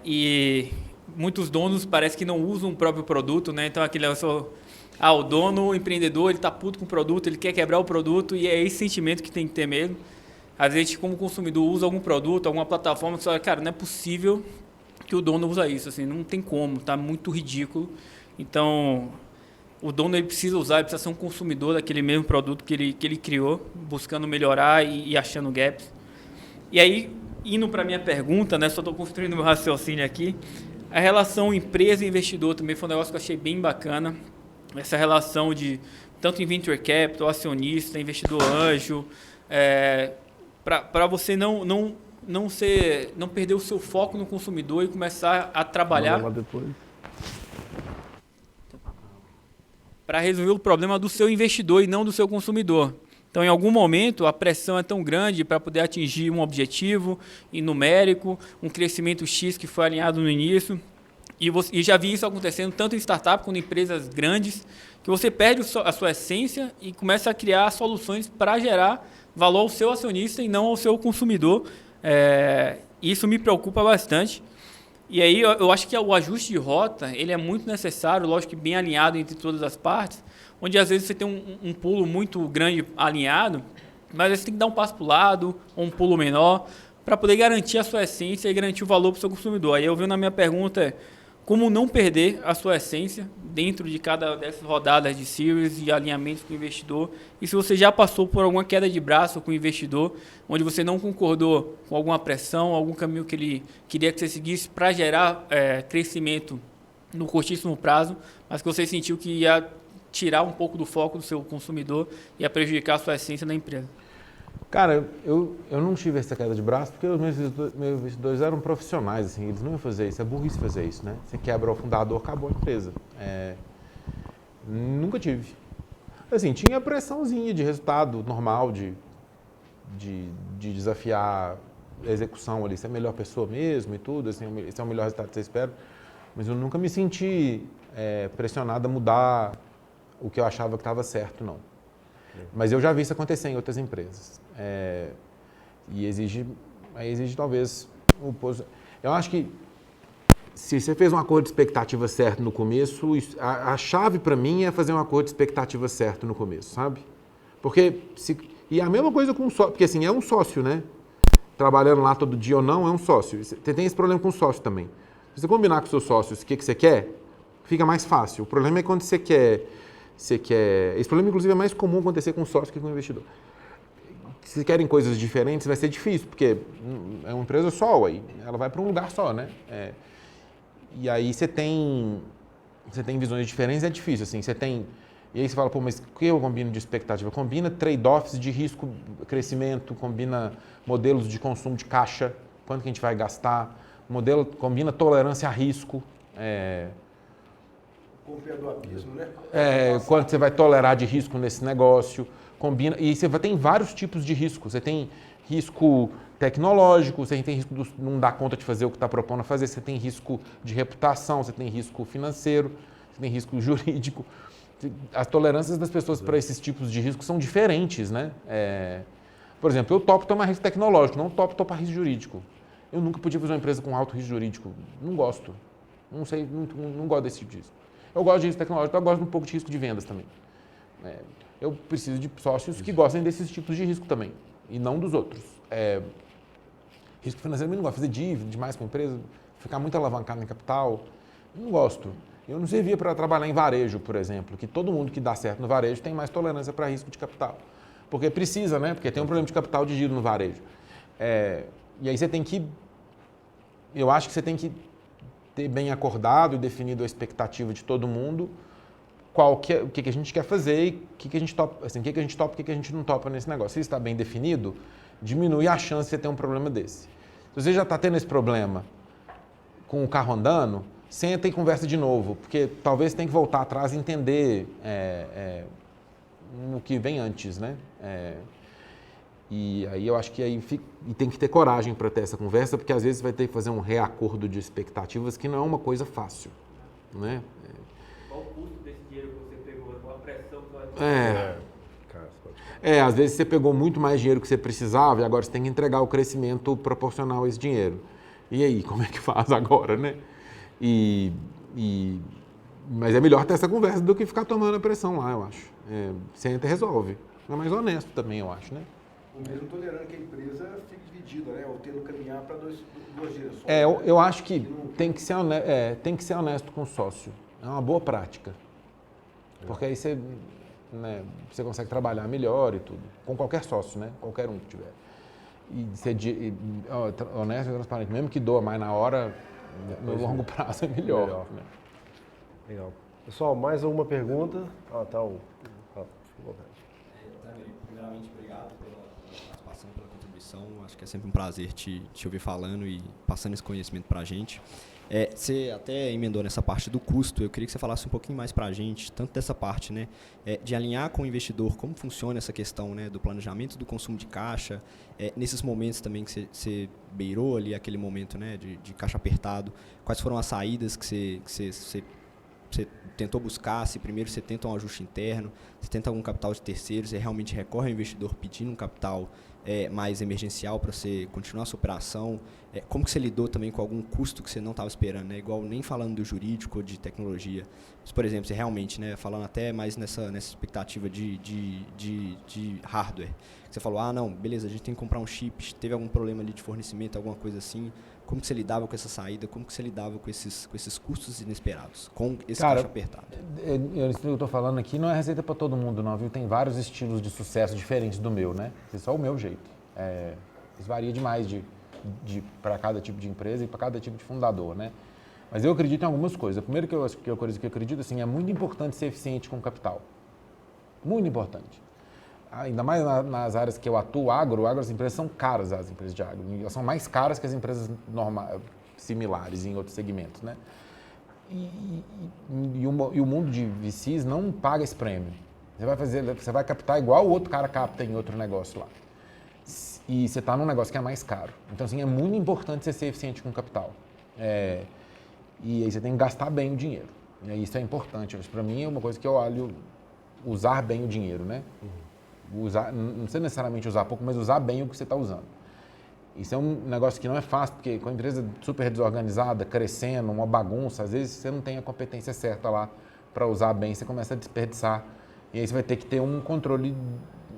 E muitos donos parece que não usam o próprio produto, né? Então, o dono, o empreendedor, ele está puto com o produto, ele quer quebrar o produto e é esse sentimento que tem que ter mesmo. Às vezes, como consumidor, usa algum produto, alguma plataforma, que você fala, cara, não é possível que o dono usa isso, assim, não tem como, tá muito ridículo. Então, o dono ele precisa usar, ele precisa ser um consumidor daquele mesmo produto que ele criou, buscando melhorar e achando gaps. E aí, indo para a minha pergunta, né, só estou construindo meu raciocínio aqui, a relação empresa e investidor também foi um negócio que eu achei bem bacana. Essa relação de tanto em venture capital, acionista, investidor anjo, para você não perder o seu foco no consumidor e começar a trabalhar para resolver o problema do seu investidor e não do seu consumidor. Então, em algum momento, a pressão é tão grande para poder atingir um objetivo numérico, um crescimento X que foi alinhado no início. E já vi isso acontecendo tanto em startup quanto em empresas grandes, que você perde a sua essência e começa a criar soluções para gerar valor ao seu acionista e não ao seu consumidor. Isso me preocupa bastante. E aí eu acho que o ajuste de rota ele é muito necessário, lógico que bem alinhado entre todas as partes, onde às vezes você tem um pulo muito grande alinhado, mas você tem que dar um passo para o lado, ou um pulo menor, para poder garantir a sua essência e garantir o valor para o seu consumidor. Aí eu venho na minha pergunta, como não perder a sua essência dentro de cada dessas rodadas de series e alinhamentos com o investidor. E se você já passou por alguma queda de braço com o investidor, onde você não concordou com alguma pressão, algum caminho que ele queria que você seguisse para gerar crescimento no curtíssimo prazo, mas que você sentiu que ia tirar um pouco do foco do seu consumidor e ia prejudicar a sua essência na empresa. Cara, eu não tive essa queda de braço porque os meus investidores eram profissionais, assim, eles não iam fazer isso, é burrice fazer isso, né? Você quebra o fundador, acabou a empresa. Nunca tive. Assim, tinha pressãozinha de resultado normal, de desafiar a execução ali, se é a melhor pessoa mesmo e tudo, assim, esse é o melhor resultado que você espera, mas eu nunca me senti pressionado a mudar o que eu achava que estava certo, não. Mas eu já vi isso acontecer em outras empresas. E exige talvez eu acho que se você fez um acordo de expectativa certo no começo, a chave para mim é fazer um acordo de expectativa certo no começo, sabe? Porque e a mesma coisa com o sócio, porque assim, é um sócio, né? Trabalhando lá todo dia ou não, é um sócio. Você tem esse problema com o sócio também. Se você combinar com os seus sócios o que você quer, fica mais fácil. O problema é quando você quer... Esse problema, inclusive, é mais comum acontecer com o sócio que com o investidor. Se querem coisas diferentes, vai ser difícil, porque é uma empresa só, aí ela vai para um lugar só, né? E aí você tem visões diferentes, é difícil, assim, e aí você fala, pô, mas o que eu combino de expectativa? Combina trade-offs de risco, crescimento, combina modelos de consumo de caixa, quanto que a gente vai gastar, combina tolerância a risco, Compradorismo, né? Quanto você vai tolerar de risco nesse negócio, combina. E você tem vários tipos de risco. Você tem risco tecnológico, você tem risco de não dar conta de fazer o que está propondo a fazer, você tem risco de reputação, você tem risco financeiro, você tem risco jurídico. As tolerâncias das pessoas para esses tipos de risco são diferentes, né? Por exemplo, eu topo tomar risco tecnológico, não topo topar risco jurídico. Eu nunca podia fazer uma empresa com alto risco jurídico. Não gosto. Não sei, não gosto desse tipo de risco. Eu gosto de risco tecnológico, eu gosto um pouco de risco de vendas também. eu preciso de sócios que gostem desses tipos de risco também, e não dos outros. Risco financeiro, eu não gosto de fazer dívida demais com a empresa, ficar muito alavancado em capital, não gosto. Eu não servia para trabalhar em varejo, por exemplo, que todo mundo que dá certo no varejo tem mais tolerância para risco de capital. Porque precisa, né? Porque tem um problema de capital de giro no varejo. E aí você tem que... Eu acho que você tem que ter bem acordado e definido a expectativa de todo mundo, o que a gente quer fazer e o que a gente topa, assim, o que a gente topa e o que a gente não topa nesse negócio. Se isso está bem definido, diminui a chance de você ter um problema desse. Se você já está tendo esse problema com o carro andando, senta e conversa de novo, porque talvez você tenha que voltar atrás e entender o que vem antes, né? E aí eu acho que aí tem que ter coragem para ter essa conversa, porque às vezes você vai ter que fazer um reacordo de expectativas que não é uma coisa fácil, né? Qual o custo desse dinheiro que você pegou? Qual a pressão que você vai ter? Às vezes você pegou muito mais dinheiro que você precisava e agora você tem que entregar o crescimento proporcional a esse dinheiro. E aí, como é que faz agora, né? Mas é melhor ter essa conversa do que ficar tomando a pressão lá, eu acho. Senta e resolve. É mais honesto também, eu acho, né? O mesmo tolerando que a empresa fique dividida, né? Ou tendo que caminhar para duas direções. Eu acho que tem que ser honesto com o sócio. É uma boa prática. Porque aí você consegue trabalhar melhor e tudo. Com qualquer sócio, né? Qualquer um que tiver. E ser honesto e transparente. Mesmo que doa mais na hora, no longo prazo é melhor. Né? Legal. Pessoal, mais alguma pergunta? Primeiramente, obrigado pela participação, pela contribuição. Acho que é sempre um prazer te ouvir falando e passando esse conhecimento para a gente. Você até emendou nessa parte do custo. Eu queria que você falasse um pouquinho mais para a gente, tanto dessa parte, né, de alinhar com o investidor, como funciona essa questão, né, do planejamento do consumo de caixa, nesses momentos também que você beirou ali, aquele momento, né, de caixa apertado, quais foram as saídas que você tentou buscar, se primeiro você tenta um ajuste interno, você tenta algum capital de terceiros, você realmente recorre ao investidor pedindo um capital mais emergencial para você continuar a sua operação, como que você lidou também com algum custo que você não estava esperando, né? Igual nem falando do jurídico ou de tecnologia, mas, por exemplo, você realmente, né, falando até mais nessa expectativa de hardware, você falou, não, beleza, a gente tem que comprar um chip, teve algum problema ali de fornecimento, alguma coisa assim. Como que você lidava com essa saída? Como que você lidava com esses custos inesperados? Com esse caixa apertado? Isso que eu estou falando aqui não é receita para todo mundo, não, viu? Tem vários estilos de sucesso diferentes do meu, né? Esse é só o meu jeito. Isso varia demais para cada tipo de empresa e para cada tipo de fundador, né? Mas eu acredito em algumas coisas. A primeira coisa que eu acredito, assim, é muito importante ser eficiente com capital. Muito importante. Ainda mais nas áreas que eu atuo, as empresas são caras, as empresas de agro. Elas são mais caras que as empresas similares em outros segmentos, né? E o mundo de VCs não paga esse prêmio. Você vai captar igual o outro cara capta em outro negócio lá. E você está num negócio que é mais caro. Então, assim, é muito importante você ser eficiente com o capital. E aí você tem que gastar bem o dinheiro. E isso é importante. Para mim é uma coisa que eu olho, usar bem o dinheiro, né? Não precisa necessariamente usar pouco, mas usar bem o que você está usando. Isso é um negócio que não é fácil, porque com a empresa super desorganizada, crescendo, uma bagunça, às vezes você não tem a competência certa lá para usar bem, você começa a desperdiçar. E aí você vai ter que ter um controle,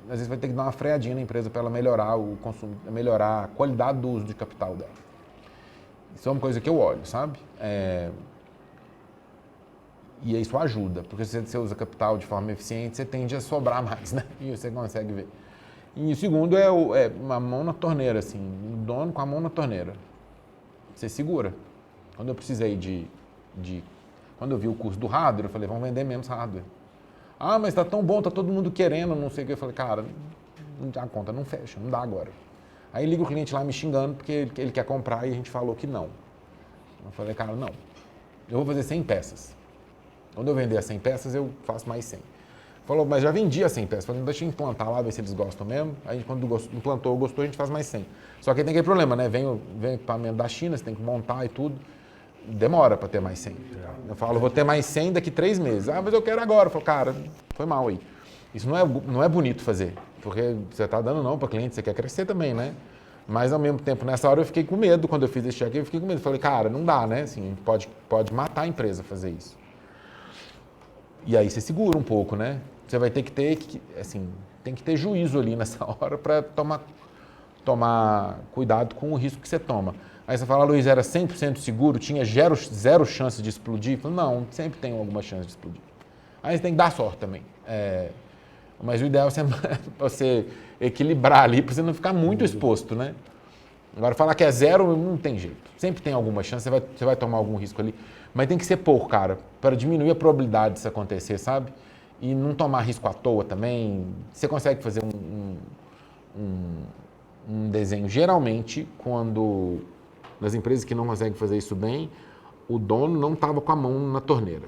às vezes vai ter que dar uma freadinha na empresa para ela melhorar o consumo, melhorar a qualidade do uso de capital dela. Isso é uma coisa que eu olho, sabe? E isso ajuda, porque se você usa capital de forma eficiente, você tende a sobrar mais, né? E você consegue ver. E o segundo é uma mão na torneira, assim, o dono com a mão na torneira. Você segura. Quando eu precisei quando eu vi o curso do hardware, eu falei, vamos vender menos hardware. Mas tá tão bom, tá todo mundo querendo, não sei o que. Eu falei, cara, a conta não fecha, não dá agora. Aí liga o cliente lá me xingando porque ele quer comprar e a gente falou que não. Eu falei, cara, não. Eu vou fazer 100 peças. Quando eu vender as 100 peças, eu faço mais 100. Falou, mas já vendi as 100 peças. Falei, deixa eu implantar lá, ver se eles gostam mesmo. Aí quando implantou, gostou, a gente faz mais 100. Só que aí tem aquele problema, né? Vem equipamento da China, você tem que montar e tudo. Demora para ter mais 100. Eu falo, vou ter mais 100 daqui 3 meses. Mas eu quero agora. Eu falo, cara, foi mal aí. Isso não é bonito fazer. Porque você está dando não para cliente, você quer crescer também, né? Mas ao mesmo tempo, nessa hora eu fiquei com medo. Quando eu fiz esse check, eu fiquei com medo. Falei, cara, não dá, né? Assim, pode matar a empresa fazer isso. E aí você segura um pouco, né? Você vai ter que ter, assim, tem que ter juízo ali nessa hora para tomar cuidado com o risco que você toma. Aí você fala, Luiz, era 100% seguro, tinha zero chance de explodir? Falo, não, sempre tem alguma chance de explodir. Aí você tem que dar sorte também. Mas o ideal é você equilibrar ali para você não ficar muito exposto, né? Agora, falar que é zero, não tem jeito. Sempre tem alguma chance, você vai tomar algum risco ali. Mas tem que ser pouco, cara, para diminuir a probabilidade disso acontecer, sabe? E não tomar risco à toa também. Você consegue fazer um desenho. Geralmente, quando nas empresas que não conseguem fazer isso bem, o dono não estava com a mão na torneira.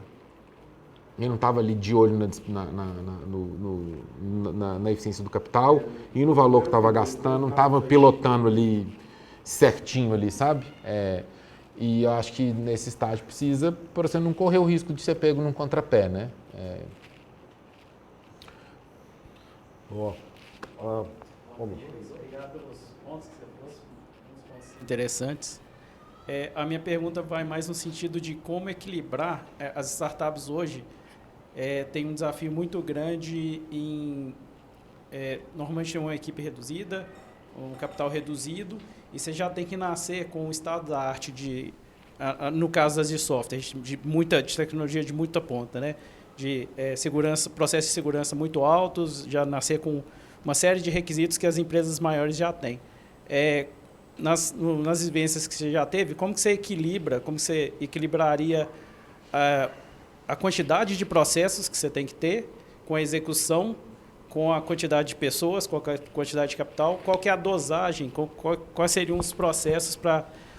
Ele não estava ali de olho na eficiência do capital e no valor que estava gastando, não estava pilotando ali certinho ali, sabe? E eu acho que nesse estágio precisa, para você não correr o risco de ser pego num contrapé, né? Obrigado pelos pontos que você trouxe, uns pontos interessantes. A minha pergunta vai mais no sentido de como equilibrar as startups hoje. Tem um desafio muito grande em normalmente tem uma equipe reduzida, um capital reduzido, e você já tem que nascer com o estado da arte no caso das de software, de tecnologia de muita ponta, né? De segurança, processos de segurança muito altos, já nascer com uma série de requisitos que as empresas maiores já têm. Nas vivências que você já teve, como que você equilibraria a quantidade de processos que você tem que ter com a execução, com a quantidade de pessoas, com a quantidade de capital? Qual que é a dosagem? Quais seriam os processos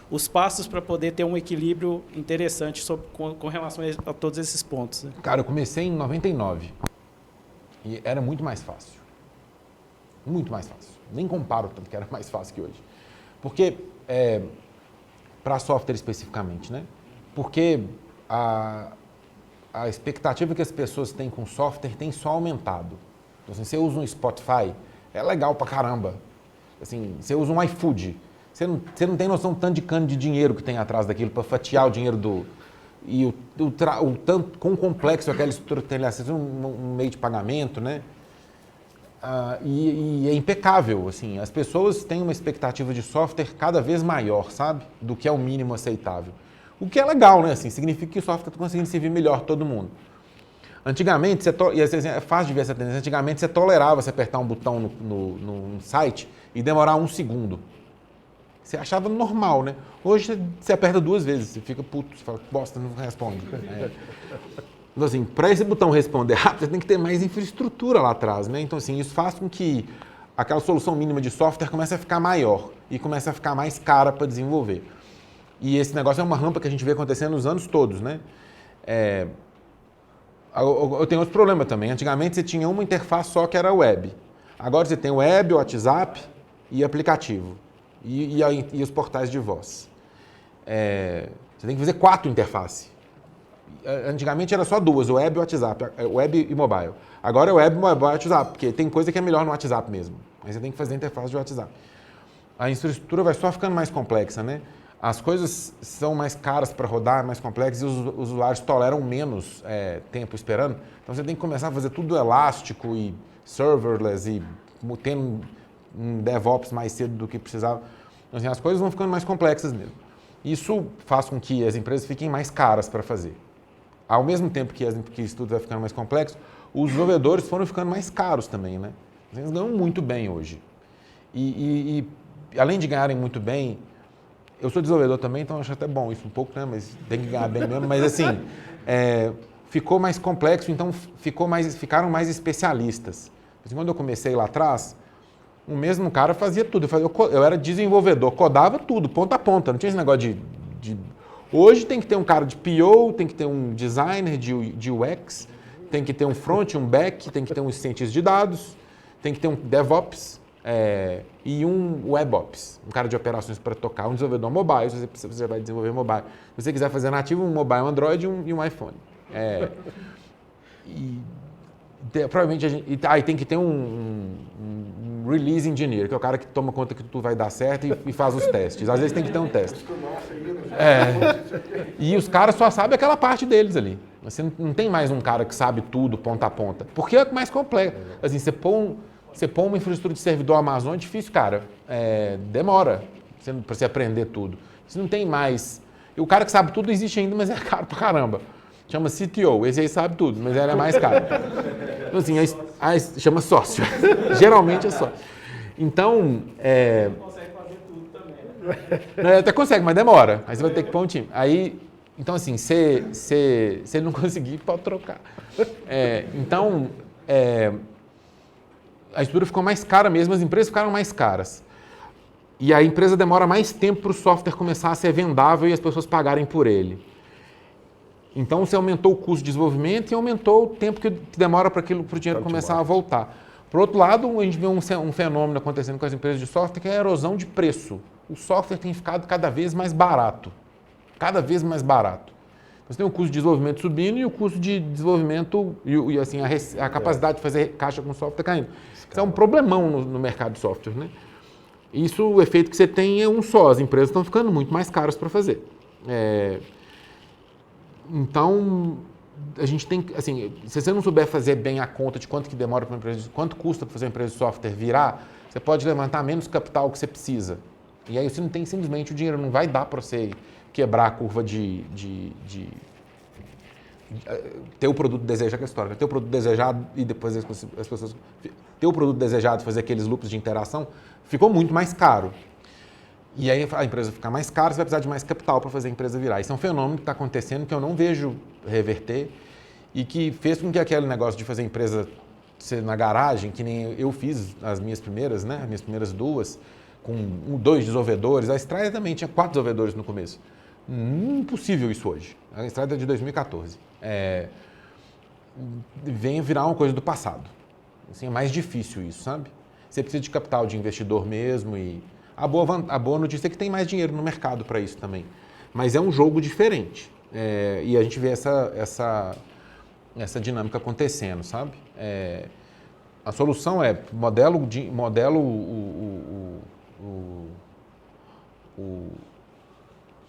os passos para poder ter um equilíbrio interessante com relação a todos esses pontos? Né? Cara, eu comecei em 99 e era muito mais fácil. Muito mais fácil. Nem comparo tanto que era mais fácil que hoje. Porque, para software especificamente, né? Porque a expectativa que as pessoas têm com software tem só aumentado. Então, assim, você usa um Spotify, é legal pra caramba. Assim, você usa um iFood, você não tem noção do tanto de cano de dinheiro que tem atrás daquilo para fatiar o dinheiro e o tanto quão complexo aquela estrutura tem acesso um meio de pagamento, né? E é impecável, assim, as pessoas têm uma expectativa de software cada vez maior, sabe? Do que é o mínimo aceitável. O que é legal, né? Assim, significa que o software está conseguindo servir melhor todo mundo. Antigamente, e assim, é fácil de ver essa tendência, antigamente você tolerava você apertar um botão no site e demorar 1 segundo. Você achava normal, né? Hoje você aperta 2 vezes, você fica puto, você fala, bosta, não responde. Então, assim, para esse botão responder rápido, você tem que ter mais infraestrutura lá atrás, né? Então, assim, isso faz com que aquela solução mínima de software comece a ficar maior e comece a ficar mais cara para desenvolver. E esse negócio é uma rampa que a gente vê acontecendo nos anos todos, né? Eu tenho outro problema também. Antigamente você tinha uma interface só que era web. Agora você tem web, WhatsApp e aplicativo. E os portais de voz. Você tem que fazer 4 interfaces. Antigamente era só 2, web e WhatsApp, web e mobile. Agora é web, mobile e WhatsApp, porque tem coisa que é melhor no WhatsApp mesmo. Aí você tem que fazer a interface de WhatsApp. A infraestrutura vai só ficando mais complexa, né? As coisas são mais caras para rodar, mais complexas, e os usuários toleram menos tempo esperando. Então você tem que começar a fazer tudo elástico e serverless e tendo um DevOps mais cedo do que precisava. Então, assim, as coisas vão ficando mais complexas mesmo. Isso faz com que as empresas fiquem mais caras para fazer. Ao mesmo tempo que isso tudo vai ficando mais complexo, os desenvolvedores foram ficando mais caros também, né? Eles ganham muito bem hoje. E além de ganharem muito bem, eu sou desenvolvedor também, então acho até bom isso um pouco, né? Mas tem que ganhar bem mesmo. Mas assim, ficou mais complexo, então ficaram mais especialistas. Assim, quando eu comecei lá atrás, o mesmo cara fazia tudo. Eu era desenvolvedor, codava tudo, ponta a ponta. Não tinha esse negócio de... Hoje tem que ter um cara de PO, tem que ter um designer de UX, tem que ter um front, um back, tem que ter um cientista de dados, tem que ter um DevOps e um WebOps, um cara de operações para tocar, um desenvolvedor mobile, se você vai desenvolver mobile. Se você quiser fazer nativo, um mobile Android e um iPhone. Provavelmente tem que ter um release engineer, que é o cara que toma conta que tudo vai dar certo e faz os testes. Às vezes tem que ter um teste. E os caras só sabem aquela parte deles ali. Você não tem mais um cara que sabe tudo, ponta a ponta. Porque é mais complexo. Assim, você pôr uma infraestrutura de servidor Amazon é difícil, cara. Demora para você aprender tudo. Você não tem mais... O cara que sabe tudo existe ainda, mas é caro pra caramba. Chama CTO, esse aí sabe tudo, mas ele é mais caro. Então, assim, chama sócio. Geralmente é sócio. Então, Consegue fazer tudo também, né? Até consegue, mas demora. Aí você vai ter que pôr um time. Aí, então, assim, se ele não conseguir, pode trocar. Então, a estrutura ficou mais cara mesmo, as empresas ficaram mais caras. E a empresa demora mais tempo para o software começar a ser vendável e as pessoas pagarem por ele. Então, você aumentou o custo de desenvolvimento e aumentou o tempo que demora para o dinheiro começar a voltar. Por outro lado, a gente vê um fenômeno acontecendo com as empresas de software, que é a erosão de preço. O software tem ficado cada vez mais barato. Cada vez mais barato. Você tem o custo de desenvolvimento subindo e o custo de desenvolvimento e assim, a capacidade de fazer caixa com software caindo. Isso é um problemão no mercado de software, né? Isso, o efeito que você tem é um só. As empresas estão ficando muito mais caras para fazer. Então, a gente tem, assim, se você não souber fazer bem a conta de quanto que demora para uma empresa, quanto custa para fazer uma empresa de software virar, você pode levantar menos capital que você precisa. E aí você não tem simplesmente o dinheiro, não vai dar para você quebrar a curva de ter o produto desejado, aquela história, ter o produto desejado e depois as pessoas ter o produto desejado, fazer aqueles loops de interação, ficou muito mais caro. E aí a empresa ficar mais cara, você vai precisar de mais capital para fazer a empresa virar. Isso é um fenômeno que está acontecendo que eu não vejo reverter e que fez com que aquele negócio de fazer a empresa ser na garagem, que nem eu fiz as minhas primeiras, né? As minhas primeiras duas, com 2 desenvolvedores. A Stride também tinha 4 desenvolvedores no começo. Impossível isso hoje. A Stride é de 2014. Vem virar uma coisa do passado. Assim, é mais difícil isso, sabe? Você precisa de capital de investidor mesmo e a boa notícia é que tem mais dinheiro no mercado para isso também. Mas é um jogo diferente. E a gente vê essa dinâmica acontecendo, sabe? A solução é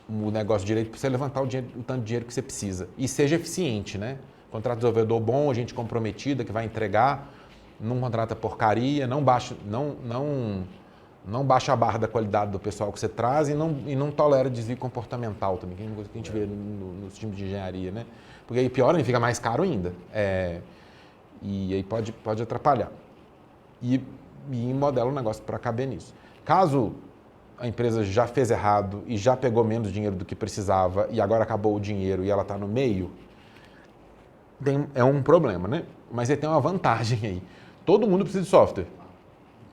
o negócio direito para você levantar o tanto de dinheiro que você precisa. E seja eficiente, né? Contrato de desenvolvedor bom, gente comprometida, que vai entregar, não contrata porcaria, não baixa a barra da qualidade do pessoal que você traz e não tolera desvio comportamental também, que é uma coisa que a gente vê nos times de engenharia, né? Porque aí pior, ele fica mais caro ainda. E aí pode atrapalhar. E modela o negócio para caber nisso. Caso a empresa já fez errado e já pegou menos dinheiro do que precisava e agora acabou o dinheiro e ela está no meio, é um problema, né? Mas ele tem uma vantagem aí. Todo mundo precisa de software.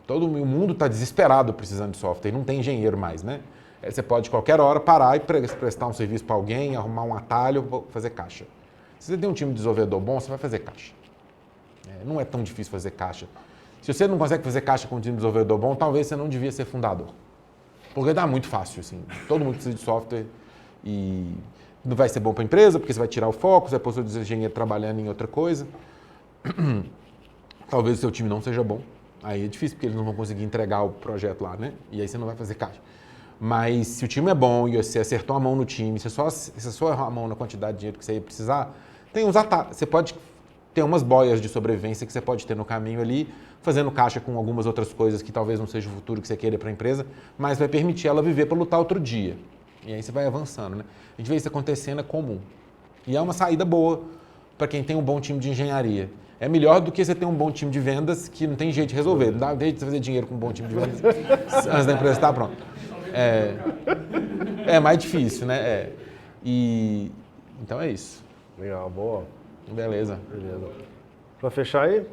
O mundo está desesperado precisando de software, não tem engenheiro mais, né? Você pode, qualquer hora, parar e prestar um serviço para alguém, arrumar um atalho, fazer caixa. Se você tem um time de desenvolvedor bom, você vai fazer caixa. Não é tão difícil fazer caixa. Se você não consegue fazer caixa com um time de desenvolvedor bom, talvez você não devia ser fundador. Porque dá muito fácil, assim. Todo mundo precisa de software e não vai ser bom para a empresa, porque você vai tirar o foco, você vai pôr o seu engenheiro trabalhando em outra coisa. Talvez o seu time não seja bom. Aí é difícil, porque eles não vão conseguir entregar o projeto lá, né? E aí você não vai fazer caixa. Mas se o time é bom e você acertou a mão no time, você só errou a mão na quantidade de dinheiro que você ia precisar, tem uns atalhos. Você pode ter umas boias de sobrevivência que você pode ter no caminho ali, fazendo caixa com algumas outras coisas que talvez não seja o futuro que você queira para a empresa, mas vai permitir ela viver para lutar outro dia. E aí você vai avançando, né? A gente vê isso acontecendo, é comum. E é uma saída boa para quem tem um bom time de engenharia. É melhor do que você ter um bom time de vendas que não tem jeito de resolver. Não dá jeito de você fazer dinheiro com um bom time de vendas antes da empresa estar pronta. É mais difícil, né? Então é isso. Legal, boa. Beleza. Para fechar aí?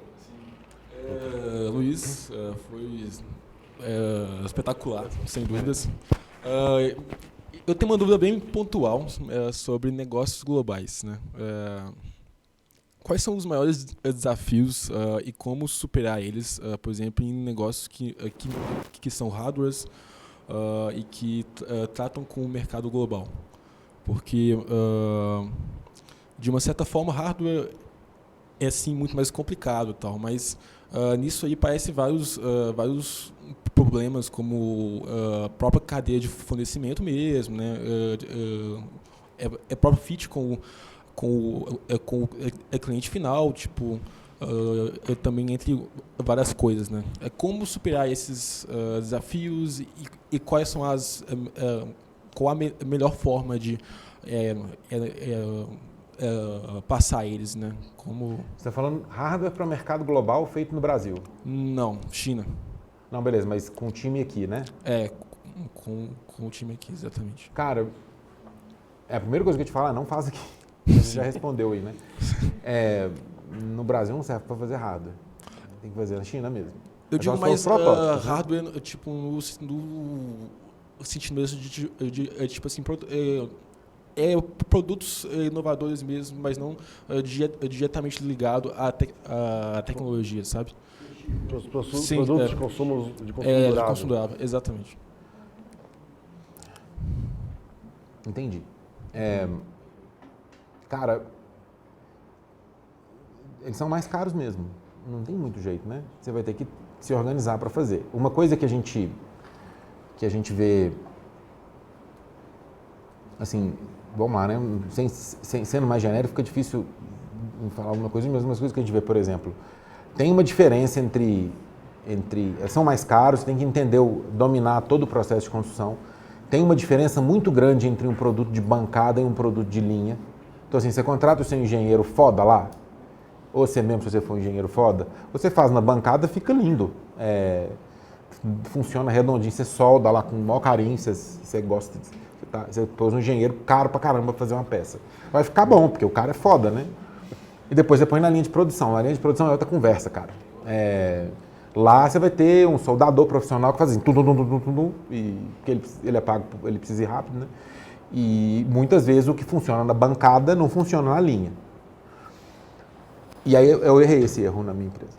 Luiz, foi espetacular, sem dúvidas. Eu tenho uma dúvida bem pontual sobre negócios globais, né? Quais são os maiores desafios e como superar eles, por exemplo, em negócios que são hardwares e que tratam com o mercado global? Porque, de uma certa forma, hardware é sim muito mais complicado, tal, mas nisso aí parece vários problemas, como a própria cadeia de fornecimento mesmo, né? É próprio fit com com o cliente final, tipo, também entre várias coisas, né? Como superar esses desafios e quais são qual a melhor forma de passar eles, né? Como... Você está falando hardware para o mercado global feito no Brasil? Não, China. Não, beleza, mas com o time aqui, né? Com o time aqui, exatamente. Cara, a primeira coisa que eu te falar, não faz aqui. Você já respondeu aí, né? No Brasil não serve para fazer hardware. Tem que fazer na China mesmo. Eu digo mais hardware, né? tipo, no sentido mesmo de tipo assim, produtos inovadores mesmo, mas não diretamente ligado à tecnologia, sabe? Produtos Sim, de consumo durável. De consumo durável, exatamente. Entendi. Cara, eles são mais caros mesmo. Não tem muito jeito, né? Você vai ter que se organizar para fazer. Uma coisa que a gente vê, assim, vamos lá, né? Sendo mais genérico, fica difícil falar alguma coisa, mas umas coisas que a gente vê, por exemplo, tem uma diferença entre são mais caros, você tem que entender, dominar todo o processo de construção. Tem uma diferença muito grande entre um produto de bancada e um produto de linha. Então, assim, você contrata o seu engenheiro foda lá, ou você mesmo, se você for um engenheiro foda, você faz na bancada, fica lindo. Funciona redondinho, você solda lá com o maior carinho, você gosta, você pôs um engenheiro caro pra caramba pra fazer uma peça. Vai ficar bom, porque o cara é foda, né? E depois você põe na linha de produção. A linha de produção é outra conversa, cara. Lá você vai ter um soldador profissional que faz assim, e porque ele é pago, ele precisa ir rápido, né? E muitas vezes o que funciona na bancada não funciona na linha. E aí eu errei esse erro na minha empresa.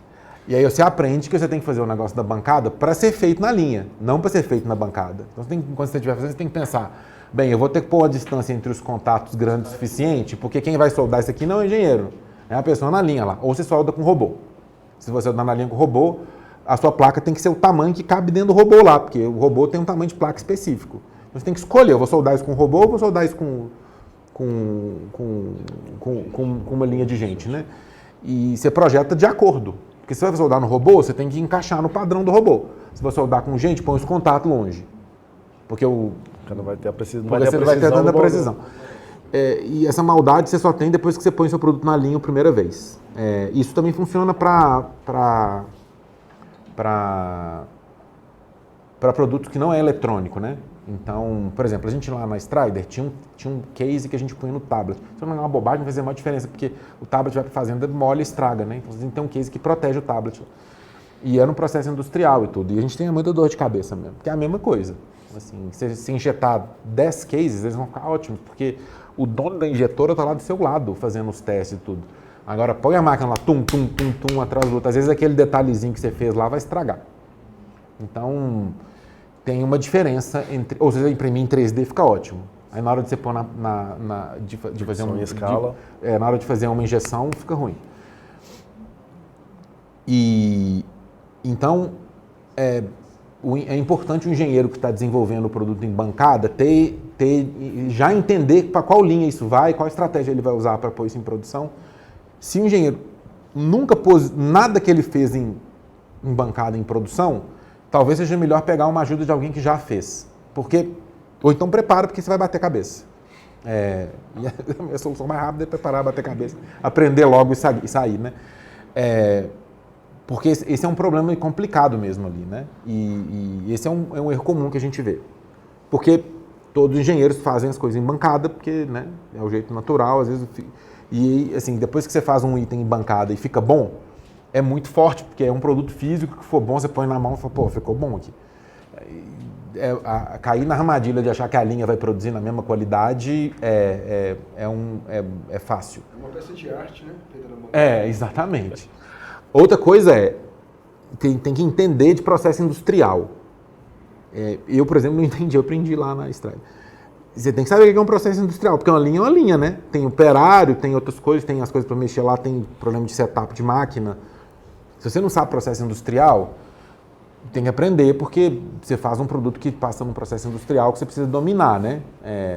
E aí você aprende que você tem que fazer o negócio da bancada para ser feito na linha, não para ser feito na bancada. Então, quando você estiver fazendo, você tem que pensar, bem, eu vou ter que pôr uma distância entre os contatos grande o suficiente, porque quem vai soldar isso aqui não é o engenheiro, é a pessoa na linha lá. Ou você solda com robô. Se você soldar na linha com robô, a sua placa tem que ser o tamanho que cabe dentro do robô lá, porque o robô tem um tamanho de placa específico. Então, você tem que escolher, eu vou soldar isso com robô ou vou soldar isso com uma linha de gente, né? E você projeta de acordo. Porque se você vai soldar no robô, você tem que encaixar no padrão do robô. Se você soldar com gente, põe os contatos longe. Porque não vai ter a precisão. Você não vai ter tanta precisão. E essa maldade você só tem depois que você põe seu produto na linha a primeira vez. Isso também funciona para produtos que não é eletrônico, né? Então, por exemplo, a gente lá na Strider tinha um case que a gente punha no tablet. Isso não é uma bobagem, não vai fazer uma diferença, porque o tablet vai para a fazenda, molha e estraga, né? Então a gente tem um case que protege o tablet. E era um processo industrial e tudo. E a gente tem muita dor de cabeça mesmo, porque é a mesma coisa. Assim, se injetar 10 cases, eles vão ficar ótimos, porque o dono da injetora está lá do seu lado, fazendo os testes e tudo. Agora, põe a máquina lá, tum, atrás do outro. Às vezes aquele detalhezinho que você fez lá vai estragar. Então, tem uma diferença entre... Ou seja, imprimir em 3D fica ótimo. Aí na hora de você pôr de fazer uma escala. Na hora de fazer uma injeção, fica ruim. E então é importante o engenheiro que está desenvolvendo o produto em bancada já entender para qual linha isso vai, qual estratégia ele vai usar para pôr isso em produção. Se o engenheiro nunca pôs nada que ele fez em bancada em produção, talvez seja melhor pegar uma ajuda de alguém que já fez. Ou então prepara, porque você vai bater cabeça. E a solução mais rápida é preparar, bater cabeça, aprender logo e sair, né? Porque esse é um problema complicado mesmo ali, né? E esse é um erro comum que a gente vê. Porque todos os engenheiros fazem as coisas em bancada, porque, né, é o jeito natural, às vezes... E, assim, depois que você faz um item em bancada e fica bom, é muito forte, porque é um produto físico que for bom, você põe na mão e fala, pô, ficou bom aqui. Cair na armadilha de achar que a linha vai produzir na mesma qualidade é fácil. É uma peça de arte, né? Exatamente. Outra coisa tem que entender de processo industrial. Eu, por exemplo, não entendi, eu aprendi lá na Strider. Você tem que saber o que é um processo industrial, porque uma linha, né? Tem operário, tem outras coisas, tem as coisas para mexer lá, tem problema de setup de máquina. Se você não sabe processo industrial, tem que aprender, porque você faz um produto que passa num processo industrial que você precisa dominar, né?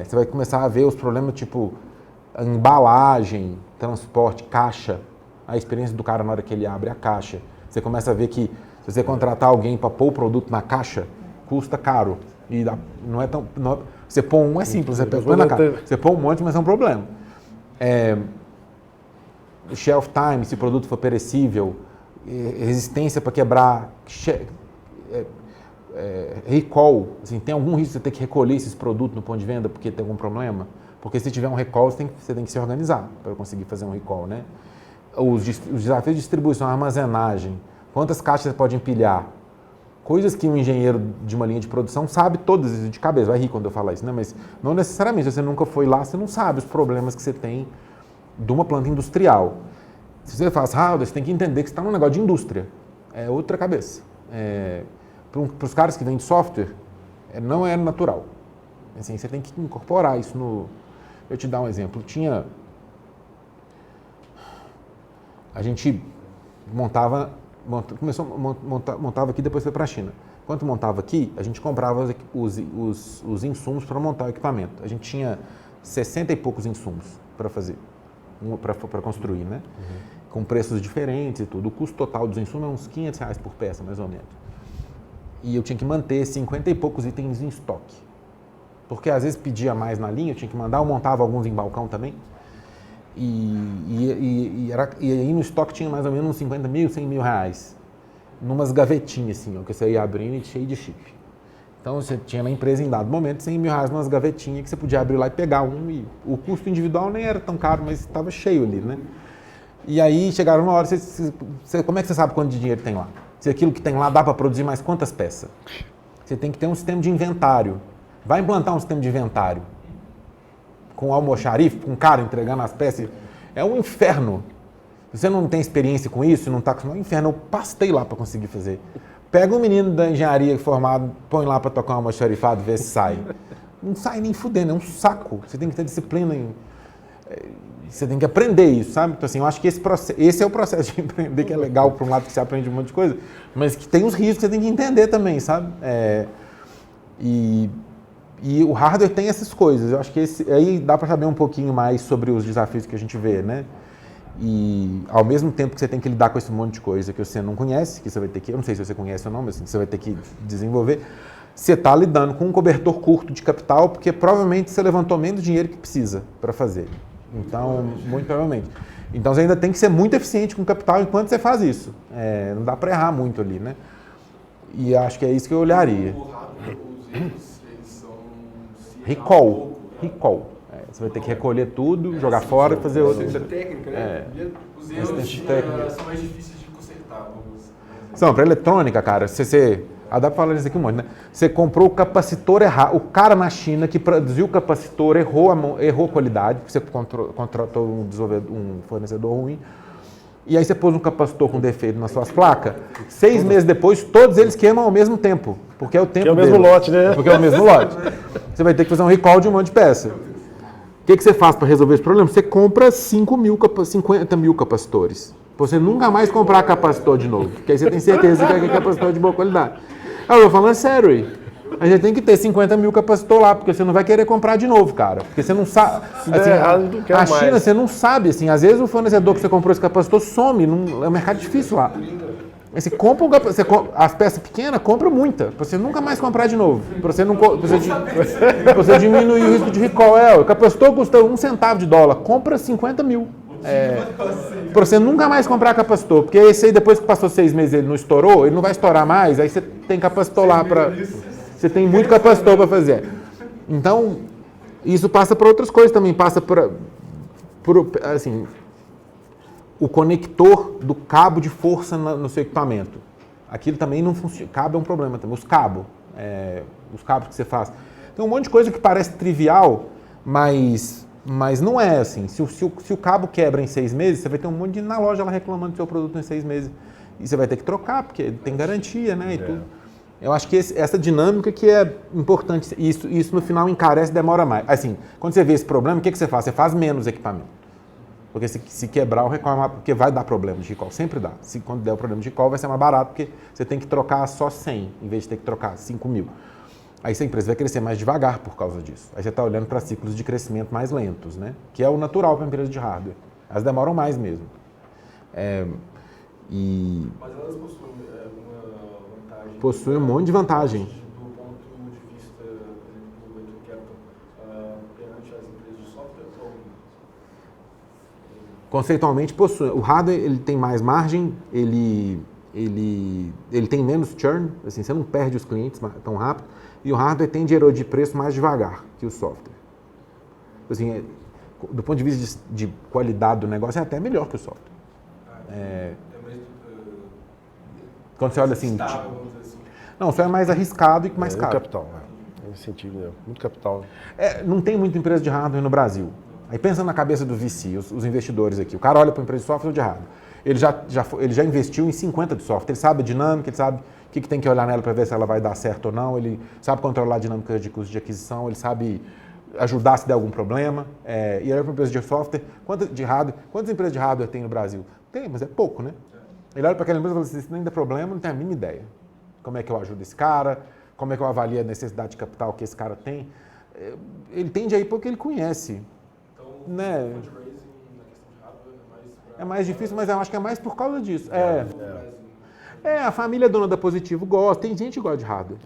Você vai começar a ver os problemas, tipo, embalagem, transporte, caixa, a experiência do cara na hora que ele abre a caixa. Você começa a ver que se você contratar alguém para pôr o produto na caixa, custa caro. E não é tão... você põe um é simples, você põe na caixa. Você põe um monte, mas é um problema. Shelf time, se o produto for perecível, resistência para quebrar, recall, assim, tem algum risco de você ter que recolher esses produtos no ponto de venda porque tem algum problema? Porque se tiver um recall, você tem que se organizar para conseguir fazer um recall, né? Os desafios de distribuição, armazenagem, quantas caixas você pode empilhar, coisas que um engenheiro de uma linha de produção sabe todas isso de cabeça, vai rir quando eu falar isso, né? Mas não necessariamente, se você nunca foi lá, você não sabe os problemas que você tem de uma planta industrial. Se você faz hardware, você tem que entender que você está num negócio de indústria, é outra cabeça. Para os caras que vendem software, não é natural. Assim, você tem que incorporar isso no... Eu te dar um exemplo. A gente montava aqui, depois foi para a China. Enquanto montava aqui, a gente comprava os insumos para montar o equipamento. A gente tinha 60 e poucos insumos para fazer, para construir, né? Com preços diferentes e tudo. O custo total dos insumos é uns R$500 por peça, mais ou menos. E eu tinha que manter 50 e poucos itens em estoque. Porque às vezes pedia mais na linha, eu tinha que mandar, eu montava alguns em balcão também. E aí no estoque tinha mais ou menos uns 50 mil, 100 mil reais. Numas gavetinhas assim, ó, que você ia abrindo e cheio de chip. Então você tinha na empresa em dado momento 100 mil reais numas gavetinhas que você podia abrir lá e pegar um. E o custo individual nem era tão caro, mas estava cheio ali, né? E aí chegaram uma hora, como é que você sabe quanto de dinheiro tem lá? Se aquilo que tem lá dá para produzir mais quantas peças? Você tem que ter um sistema de inventário. Vai implantar um sistema de inventário com almoxarife, com um cara entregando as peças. É um inferno. Se você não tem experiência com isso, não está acostumado, é um inferno. Eu pastei lá para conseguir fazer. Pega um menino da engenharia formado, põe lá para tocar um almoxarifado, vê se sai. Não sai nem fudendo, é um saco. Você tem que ter disciplina você tem que aprender isso, sabe? Então, assim, eu acho que esse é o processo de empreender, que é legal por um lado que você aprende um monte de coisa, mas que tem os riscos que você tem que entender também, sabe? E o hardware tem essas coisas. Eu acho que aí dá para saber um pouquinho mais sobre os desafios que a gente vê, né? E ao mesmo tempo que você tem que lidar com esse monte de coisa que você não conhece, que você vai ter que, eu não sei se você conhece ou não, mas assim, você vai ter que desenvolver, você está lidando com um cobertor curto de capital, porque provavelmente você levantou menos dinheiro que precisa para fazer. Então, muito provavelmente. Então, você ainda tem que ser muito eficiente com o capital enquanto você faz isso. Não dá para errar muito ali, né? E acho que é isso que eu olharia. Os erros, eles são... Recall. Você vai ter que recolher tudo, jogar fora e fazer outro. Técnica, né? Os erros são mais difíceis de consertar. Não, para eletrônica, cara, dá para falar isso aqui um monte, né? Você comprou o capacitor errado. O cara na China que produziu o capacitor errou a qualidade, porque você contratou um fornecedor ruim. E aí você pôs um capacitor com defeito nas suas placas. 6 meses depois, todos eles queimam ao mesmo tempo. Porque é o tempo que é o mesmo lote, né? Porque é o mesmo lote. Você vai ter que fazer um recall de um monte de peça. O que você faz para resolver esse problema? Você compra 50 mil capacitores. Você nunca mais comprar capacitor de novo. Porque aí você tem certeza que é capacitor de boa qualidade. Eu tô falando sério aí. A gente tem que ter 50 mil capacitor lá, porque você não vai querer comprar de novo, cara. Porque você não sabe. Assim, a China, mais. Você não sabe, assim, às vezes o fornecedor que você comprou esse capacitor some, é um mercado difícil lá. Aí você compra as peças pequenas, compra muita, para você nunca mais comprar de novo. Para você diminuir o risco de recall. O capacitor custa $0,01, compra 50 mil. Para você nunca mais comprar capacitor, porque esse aí depois que passou 6 meses ele não estourou, ele não vai estourar mais, aí você tem capacitor lá para... Você tem muito capacitor para fazer. Então, isso passa para outras coisas também, passa por assim, o conector do cabo de força no seu equipamento. Aquilo também não funciona, cabo é um problema também, os cabos que você faz. Tem um monte de coisa que parece trivial, mas não é assim. Se o cabo quebra em 6 meses, você vai ter um monte de gente na loja lá reclamando do seu produto em 6 meses. E você vai ter que trocar, porque tem garantia, né? E tudo. Eu acho que essa dinâmica que é importante. Isso no final encarece e demora mais. Assim, quando você vê esse problema, o que você faz? Você faz menos equipamento. Porque se quebrar o recall, porque vai dar problema de recall, sempre dá. Quando der o problema de recall, vai ser mais barato, porque você tem que trocar só 100, em vez de ter que trocar 5 mil. Aí essa empresa vai crescer mais devagar por causa disso. Aí você está olhando para ciclos de crescimento mais lentos, né? Que é o natural para a empresa de hardware. Elas demoram mais mesmo. Mas elas possuem uma vantagem. Possuem um monte de vantagem. Do ponto de vista, por exemplo, do Venture Capital, perante as empresas de software ou... Conceitualmente possui. O hardware ele tem mais margem, ele tem menos churn, assim, você não perde os clientes tão rápido, e o hardware tem dinheiro de preço mais devagar que o software. Assim, do ponto de vista de qualidade do negócio, é até melhor que o software. Quando você olha assim... Não, só é mais arriscado e mais caro. Muito capital, nesse sentido, né? Muito capital. Não tem muita empresa de hardware no Brasil. Aí pensa na cabeça do VC, os investidores aqui. O cara olha para uma empresa de software ou de hardware. Ele já investiu em 50 de software. Ele sabe a dinâmica, ele sabe o que tem que olhar nela para ver se ela vai dar certo ou não. Ele sabe controlar a dinâmica de custo de aquisição. Ele sabe ajudar se der algum problema. E olha para uma empresa de software, quantas empresas de hardware tem no Brasil? Tem, mas é pouco, né? Ele olha para aquela empresa e fala assim, se nem dá problema, não tem a mínima ideia. Como é que eu ajudo esse cara? Como é que eu avalio a necessidade de capital que esse cara tem? Ele tende a ir porque ele conhece. Né? É mais difícil, mas eu acho que é mais por causa disso. A família dona da Positivo gosta, tem gente que gosta de hardware.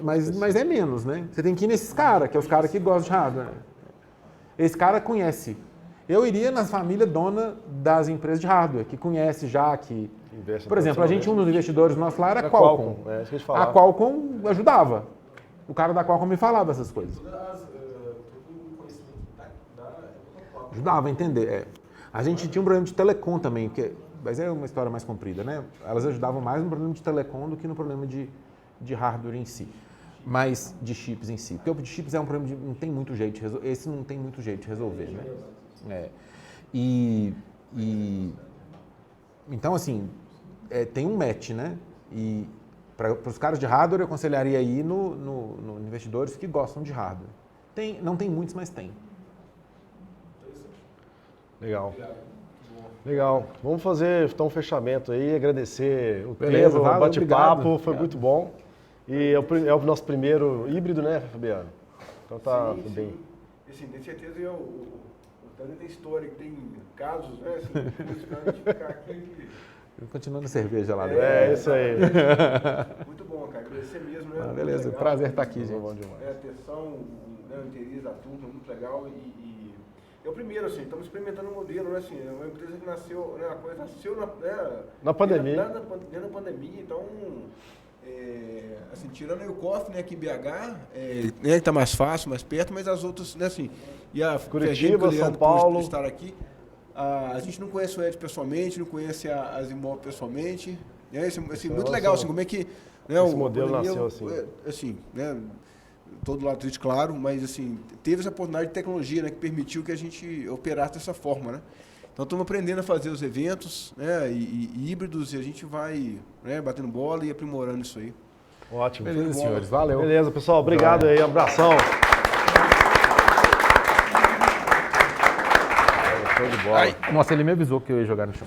Mas é menos, né? Você tem que ir nesses caras, que é os caras que gostam de hardware. Esse cara conhece. Eu iria na família dona das empresas de hardware, que conhece já, que... Por exemplo, um dos investidores nossos lá era a Qualcomm. A Qualcomm ajudava. O cara da Qualcomm me falava essas coisas. Ajudava a entender. A gente tinha um problema de telecom também, mas é uma história mais comprida, né? Elas ajudavam mais no problema de telecom do que no problema de hardware em si, mas de chips em si. Porque o de chips é um problema não tem muito jeito de resolver. Esse não tem muito jeito de resolver, né? Então, assim, tem um match, né? E para os caras de hardware, eu aconselharia ir no investidores que gostam de hardware. Não tem muitos, mas tem. Legal. Vamos fazer então um fechamento aí, agradecer o Beleza, tempo, o bate-papo, foi obrigado. muito bom. E é o nosso primeiro híbrido, né, Fabiano? Então tá sim, bem. Sim. Assim, de certeza o Tânia tem história, tem casos, né? Assim, a gente ficar aqui. Continuando a cerveja lá. Isso aí. Muito bom, cara. Agradecer mesmo, né? Beleza, legal. Prazer estar aqui, gente. Bom demais. A atenção, o interesse da turma, muito legal. E é o primeiro, assim, estamos experimentando um modelo, né? Assim, é uma empresa que nasceu, né? A coisa nasceu na pandemia. Dentro da pandemia, então, assim, tirando aí o COF, né, aqui em BH, né, que tá mais fácil, mais perto, mas as outras, né, assim, e a Curitiba, São Paulo. Estar aqui. A gente não conhece o Ed pessoalmente, não conhece as Imóveis pessoalmente. Né? Assim, muito legal, assim, como é que... Né, esse modelo nasceu assim. Assim, né, todo lado triste, claro, mas assim, teve essa oportunidade de tecnologia, né, que permitiu que a gente operasse dessa forma, né? Então estamos aprendendo a fazer os eventos, né, e híbridos, e a gente vai, né, batendo bola e aprimorando isso aí. Ótimo. Beleza, senhores. Valeu. Beleza, pessoal. Obrigado aí. Abração. Show de bola. Nossa, ele me avisou que eu ia jogar no chão.